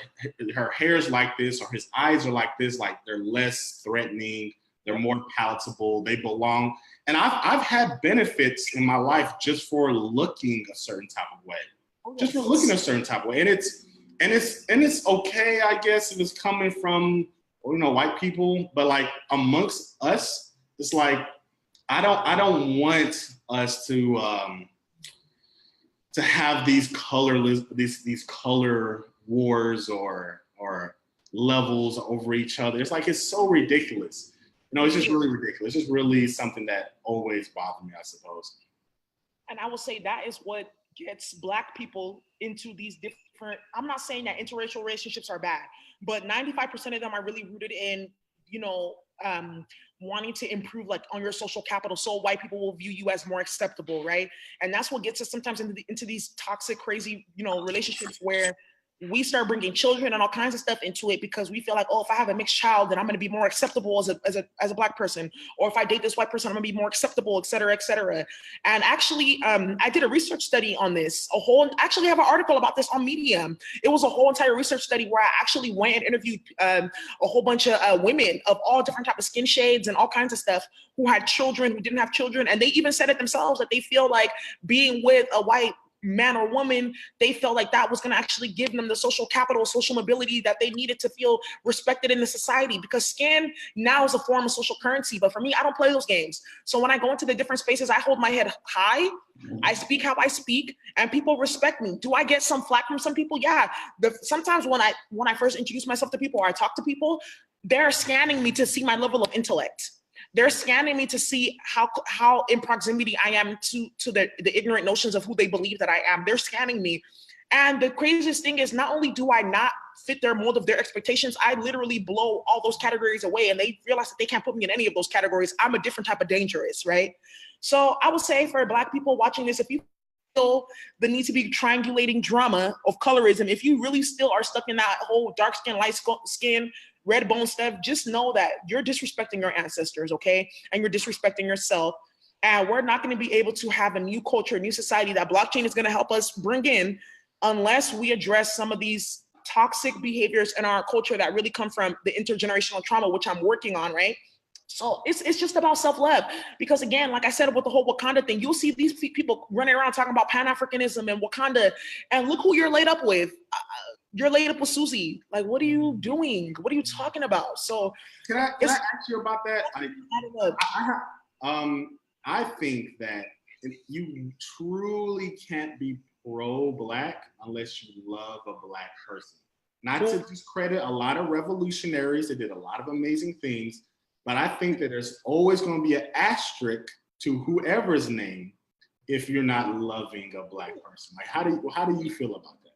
her hair's like this, or his eyes are like this, they're less threatening, they're more palatable, they belong. And I've had benefits in my life just for looking a certain type of way, just for looking a certain type of way. And it's okay, I guess, if it's coming from white people, but amongst us, it's I don't want us to have these these color wars or levels over each other. It's it's so ridiculous. It's just really ridiculous. It's just really something that always bothered me, I suppose. And I will say that is what gets Black people into these different, I'm not saying that interracial relationships are bad, but 95% of them are really rooted in, wanting to improve on your social capital, so white people will view you as more acceptable, right? And that's what gets us sometimes into these toxic, crazy, relationships where we start bringing children and all kinds of stuff into it because we feel oh, if I have a mixed child, then I'm going to be more acceptable as a Black person, or if I date this white person, I'm going to be more acceptable, et cetera, et cetera. And actually, I did a research study on this. Actually, I have an article about this on Medium. It was a whole entire research study where I actually went and interviewed a whole bunch of women of all different types of skin shades and all kinds of stuff who had children, who didn't have children, and they even said it themselves that they feel being with a white man or woman, they felt that was going to actually give them the social capital, social mobility that they needed to feel respected in the society, because skin now is a form of social currency. But for me, I don't play those games. So when I go into the different spaces, I hold my head high, I speak how I speak, and people respect me. Do I get some flack from some people? Yeah. Sometimes when I first introduce myself to people or I talk to people, they're scanning me to see my level of intellect. They're scanning me to see how in proximity I am to the ignorant notions of who they believe that I am. They're scanning me. And the craziest thing is, not only do I not fit their mold of their expectations, I literally blow all those categories away, and they realize that they can't put me in any of those categories. I'm a different type of dangerous, right? So I would say for Black people watching this, if you feel the need to be triangulating drama of colorism, if you really still are stuck in that whole dark skin, light skin, red bone stuff, just know that you're disrespecting your ancestors, okay? And you're disrespecting yourself. And we're not going to be able to have a new culture, a new society that blockchain is going to help us bring in unless we address some of these toxic behaviors in our culture that really come from the intergenerational trauma, which I'm working on, right? So it's just about self-love. Because again, like I said with the whole Wakanda thing, you'll see these people running around talking about Pan-Africanism and Wakanda, and look who you're laid up with. You're laid up with Susie. Like, what are you doing? What are you talking about? So can I ask you about that? I think that you truly can't be pro-Black unless you love a Black person. Not to discredit a lot of revolutionaries that did a lot of amazing things, but I think that there's always going to be an asterisk to whoever's name if you're not loving a Black person. Like, how do you feel about that?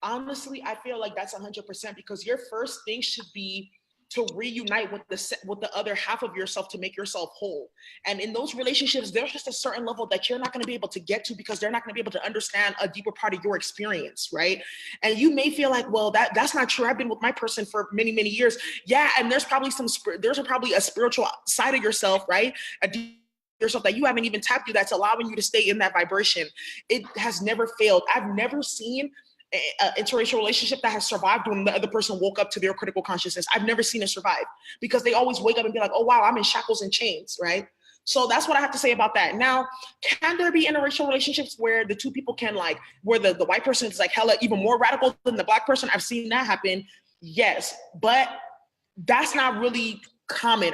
Honestly, I feel like that's 100%, because your first thing should be to reunite with the other half of yourself to make yourself whole. And in those relationships, there's just a certain level that you're not going to be able to get to because they're not going to be able to understand a deeper part of your experience, right? And you may feel like, well, that's not true. I've been with my person for many, many years. Yeah, and there's probably a spiritual side of yourself, right? Yourself that you haven't even tapped that's allowing you to stay in that vibration. It has never failed. I've never seen an interracial relationship that has survived when the other person woke up to their critical consciousness. I've never seen it survive, because they always wake up and be like, oh, wow, I'm in shackles and chains, right? So that's what I have to say about that. Now, can there be interracial relationships where the two people can where the white person is hella even more radical than the Black person? I've seen that happen. Yes, but that's not really common.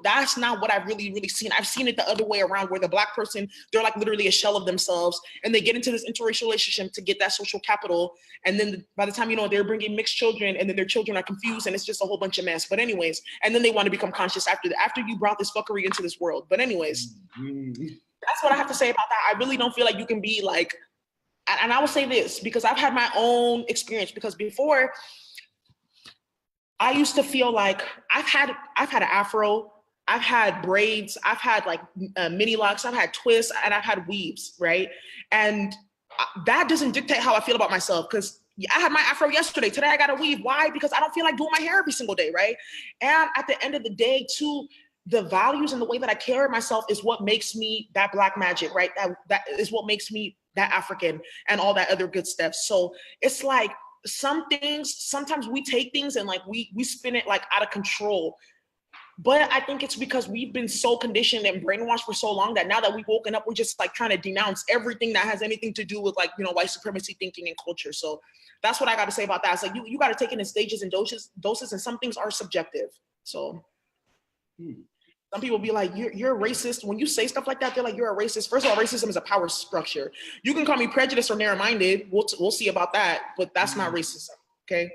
That's not what I've really seen. I've seen it the other way around, where the Black person, they're literally a shell of themselves, and they get into this interracial relationship to get that social capital. And then by the time, they're bringing mixed children, and then their children are confused, and it's just a whole bunch of mess. But anyways, and then they want to become conscious after you brought this fuckery into this world. But anyways, that's what I have to say about that. I really don't feel like you can be and I will say this because I've had my own experience, because before, I used to feel like I've had an afro, I've had braids, I've had mini locks, I've had twists, and I've had weaves, right? And that doesn't dictate how I feel about myself, because I had my afro yesterday. Today I got a weave. Why? Because I don't feel like doing my hair every single day, right? And at the end of the day, too, the values and the way that I carry myself is what makes me that Black magic, right? That is what makes me that African and all that other good stuff. So it's like, some things, sometimes we take things and we spin it out of control. But I think it's because we've been so conditioned and brainwashed for so long that now that we've woken up, we're just trying to denounce everything that has anything to do with white supremacy thinking and culture. So that's what I got to say about that. It's you got to take it in stages and doses, and some things are subjective. So some people be like, you're a racist. When you say stuff like that, they're like, you're a racist. First of all, racism is a power structure. You can call me prejudiced or narrow-minded. We'll see about that, but that's not racism, okay?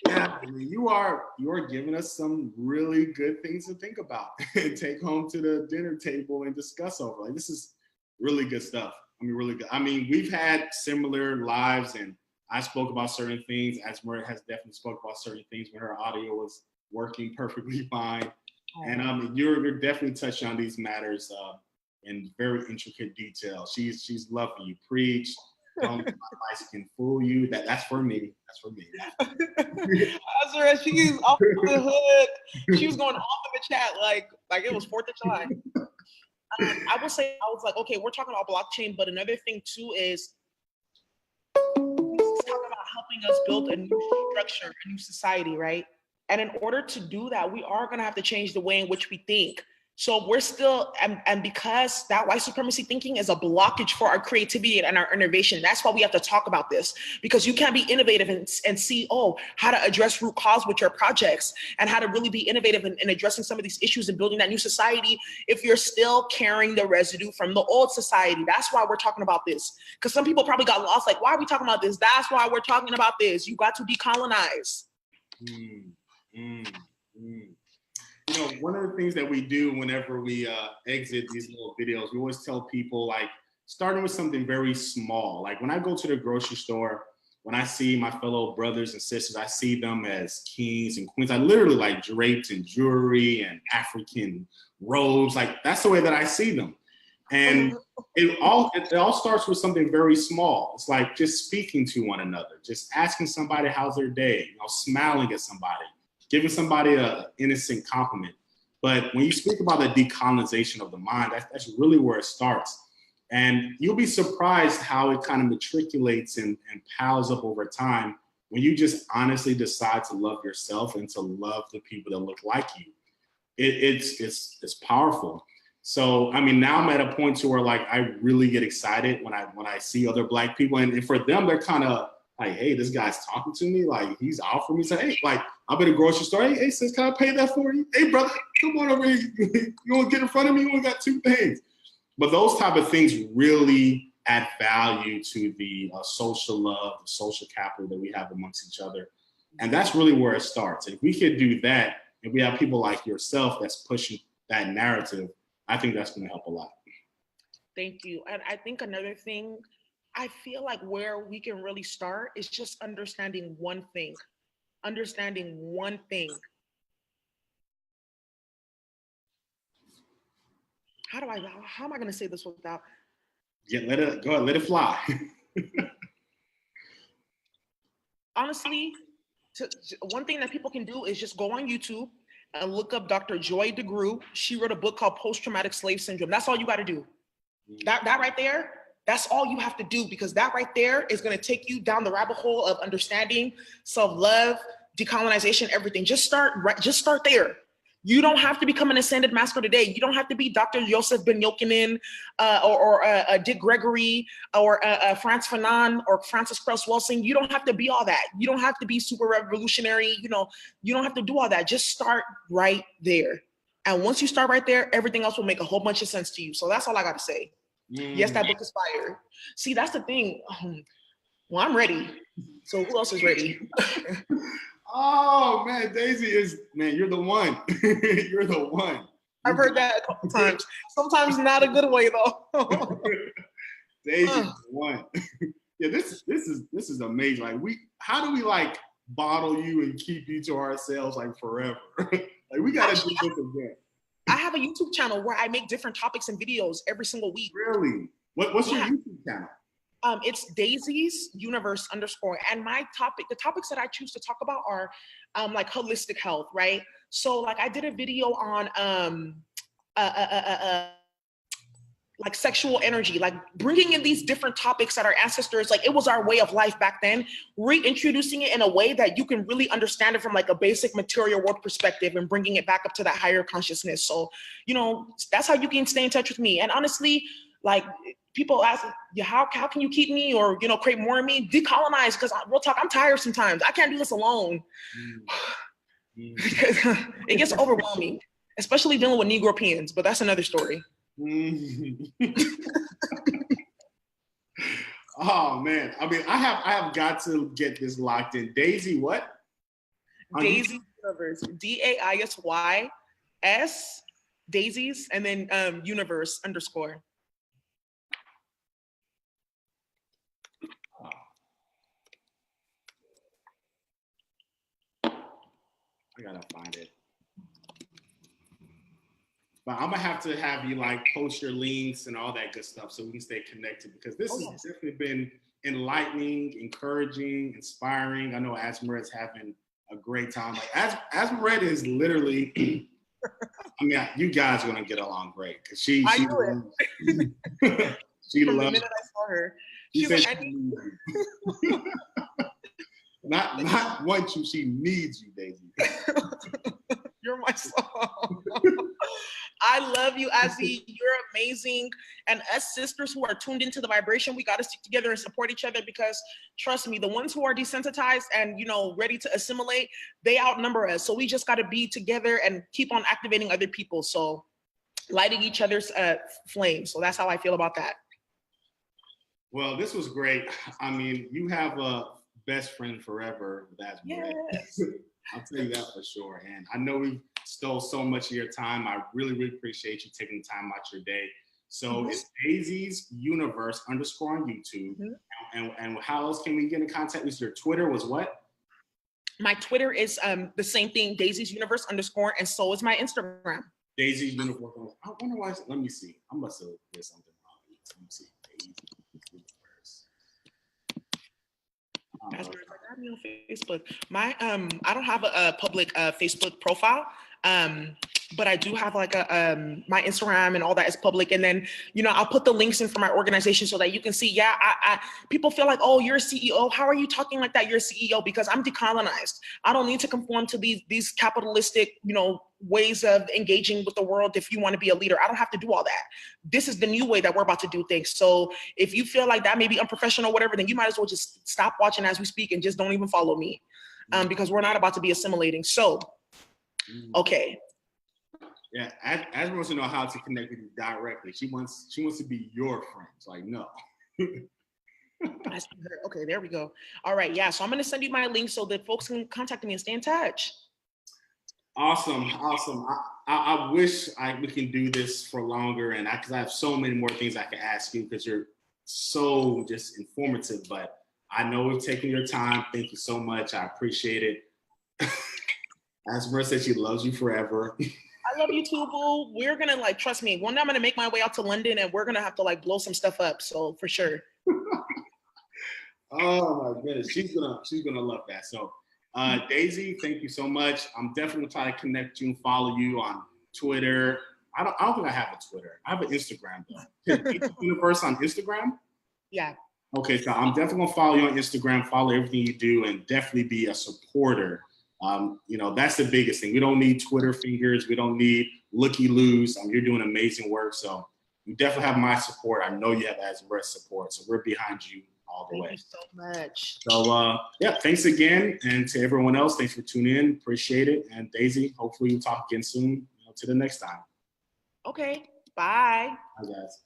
Yeah, you are giving us some really good things to think about and take home to the dinner table and discuss over. This is really good stuff. Really good. We've had similar lives, and I spoke about certain things. Asmara has definitely spoke about certain things when her audio was working perfectly fine. And you're definitely touching on these matters in very intricate detail. She's loving you preach. Don't let my advice can fool you. That's for me. That's for me. Azra, she's off the hook. She was going off in the chat like it was 4th of July. I would say, I was like, okay, we're talking about blockchain, but another thing too is this is talking about helping us build a new structure, a new society, right? And in order to do that, we are going to have to change the way in which we think. So we're still, and because that white supremacy thinking is a blockage for our creativity and our innovation, that's why we have to talk about this, because you can't be innovative and see, how to address root cause with your projects and how to really be innovative in addressing some of these issues and building that new society if you're still carrying the residue from the old society. That's why we're talking about this, because some people probably got lost, why are we talking about this? That's why we're talking about this. You got to decolonize. One of the things that we do whenever we exit these little videos, we always tell people starting with something very small. When I go to the grocery store, when I see my fellow brothers and sisters, I see them as kings and queens. I literally draped in jewelry and African robes. That's the way that I see them. And it all starts with something very small. It's just speaking to one another, just asking somebody how's their day, smiling at somebody, giving somebody an innocent compliment. But when you speak about the decolonization of the mind, that's really where it starts. And you'll be surprised how it kind of matriculates and piles up over time when you just honestly decide to love yourself and to love the people that look like you. It's powerful. So, I mean, now I'm at a point to where like I really get excited when I see other Black people, and for them, they're kind of like, hey, this guy's talking to me, like he's offering me. So, hey, like I'm in a grocery store. Hey, sis, can I pay that for you? Hey, brother, come on over here. You want to get in front of me? You only got 2 things. But those type of things really add value to the social love, the social capital that we have amongst each other. And that's really where it starts. And if we could do that, and we have people like yourself that's pushing that narrative, I think that's going to help a lot. Thank you. And I think another thing, I feel like where we can really start is just understanding one thing. Understanding one thing. How am I going to say this without? Yeah, go ahead, let it fly. Honestly, one thing that people can do is just go on YouTube and look up Dr. Joy DeGruy. She wrote a book called Post-Traumatic Slave Syndrome. That's all you got to do. That right there, that's all you have to do, because that right there is going to take you down the rabbit hole of understanding, self-love, decolonization, everything. Just start there. You don't have to become an ascended master today. You don't have to be Dr. Joseph Ben Yochanan or Dick Gregory or Frantz Fanon or Francis Krauss Welsing. You don't have to be all that. You don't have to be super revolutionary. You don't have to do all that. Just start right there. And once you start right there, everything else will make a whole bunch of sense to you. So that's all I got to say. Yes, that book is fire. See, that's the thing. Well, I'm ready. So who else is ready? Oh man, you're the one. You're the one. I've heard that a couple times. Sometimes not a good way though. Daisy's the one. Yeah, this is amazing. Like how do we like bottle you and keep you to ourselves like forever? Like we gotta do this again. I have a YouTube channel where I make different topics and videos every single week. Really? What's your YouTube channel? It's Daisy's Universe _. And the topics that I choose to talk about are like holistic health, right? So like I did a video on like sexual energy, like bringing in these different topics that our ancestors, like it was our way of life back then, reintroducing it in a way that you can really understand it from like a basic material world perspective and bringing it back up to that higher consciousness. So, that's how you can stay in touch with me. And honestly, like people ask, how can you keep me or, create more of me? Decolonize, because real talk, I'm tired sometimes. I can't do this alone. It gets overwhelming, especially dealing with Negropeans, but that's another story. Oh man, I mean, I have got to get this locked in. Daisy, what? Daisy Universe, DAISYS, Daisies, and then Universe _. I gotta find it. But I'm gonna have to have you like post your links and all that good stuff so we can stay connected, because this has definitely been enlightening, encouraging, inspiring. I know Asmaret's having a great time. Like Asmaret is literally, I mean, you guys are gonna get along great because she loves the minute I saw her, she was like, not want you, she needs you, Daisy. You're my soul. I love you, Azzy. You're amazing. And us sisters who are tuned into the vibration, we got to stick together and support each other, because trust me, the ones who are desensitized and, ready to assimilate, they outnumber us. So we just got to be together and keep on activating other people. So lighting each other's flames. So that's how I feel about that. Well, this was great. I mean, you have a best friend forever. That's great. Yes. I'll tell you that for sure. And I know we stole so much of your time. I really, really appreciate you taking the time out your day. So it's Daisy's Universe _ on YouTube. And how else can we get in contact with you? Your Twitter was what? My Twitter is the same thing, Daisy's Universe _, and so is my Instagram. Daisy's Universe. I wonder why. Let me see. I must have did something wrong. Let me see. Daisy's Universe. Add me on Facebook. My I don't have a public Facebook profile. but I do have like a my Instagram and all that is public. And then, you know, I'll put the links in for my organization so that you can see, yeah, I people feel like, oh, you're a CEO. How are you talking like that? You're a CEO, because I'm decolonized. I don't need to conform to these capitalistic, you know, ways of engaging with the world. If you want to be a leader, I don't have to do all that. This is the new way that we're about to do things. So if you feel like that may be unprofessional, whatever, then you might as well just stop watching as we speak and just don't even follow me, because we're not about to be assimilating. So, okay. Yeah, Asma wants to know how to connect with you directly. She wants to be your friend. Like, no. Okay, there we go. All right, yeah. So I'm gonna send you my link so that folks can contact me and stay in touch. Awesome. I wish we can do this for longer, and because I have so many more things I can ask you, because you're so just informative. But I know we've taken your time. Thank you so much. I appreciate it. Asma said she loves you forever. I love you too, boo. We're gonna, like, trust me, one day I'm gonna make my way out to London and we're gonna have to like blow some stuff up. So for sure. Oh my goodness, she's gonna love that. So Daisy, thank you so much. I'm definitely gonna try to connect you and follow you on Twitter. I don't think I have a Twitter. I have an Instagram though. Universe on Instagram? Yeah. Okay, so I'm definitely gonna follow you on Instagram, follow everything you do, and definitely be a supporter. You know, that's the biggest thing. We don't need Twitter fingers. We don't need looky-loos. You're doing amazing work. So you definitely have my support. I know you have Asma's support. So we're behind you all the way. Thank you so much. So yeah, thanks again. And to everyone else, thanks for tuning in. Appreciate it. And Daisy, hopefully we'll talk again soon. To the next time. Okay, bye. Bye, guys.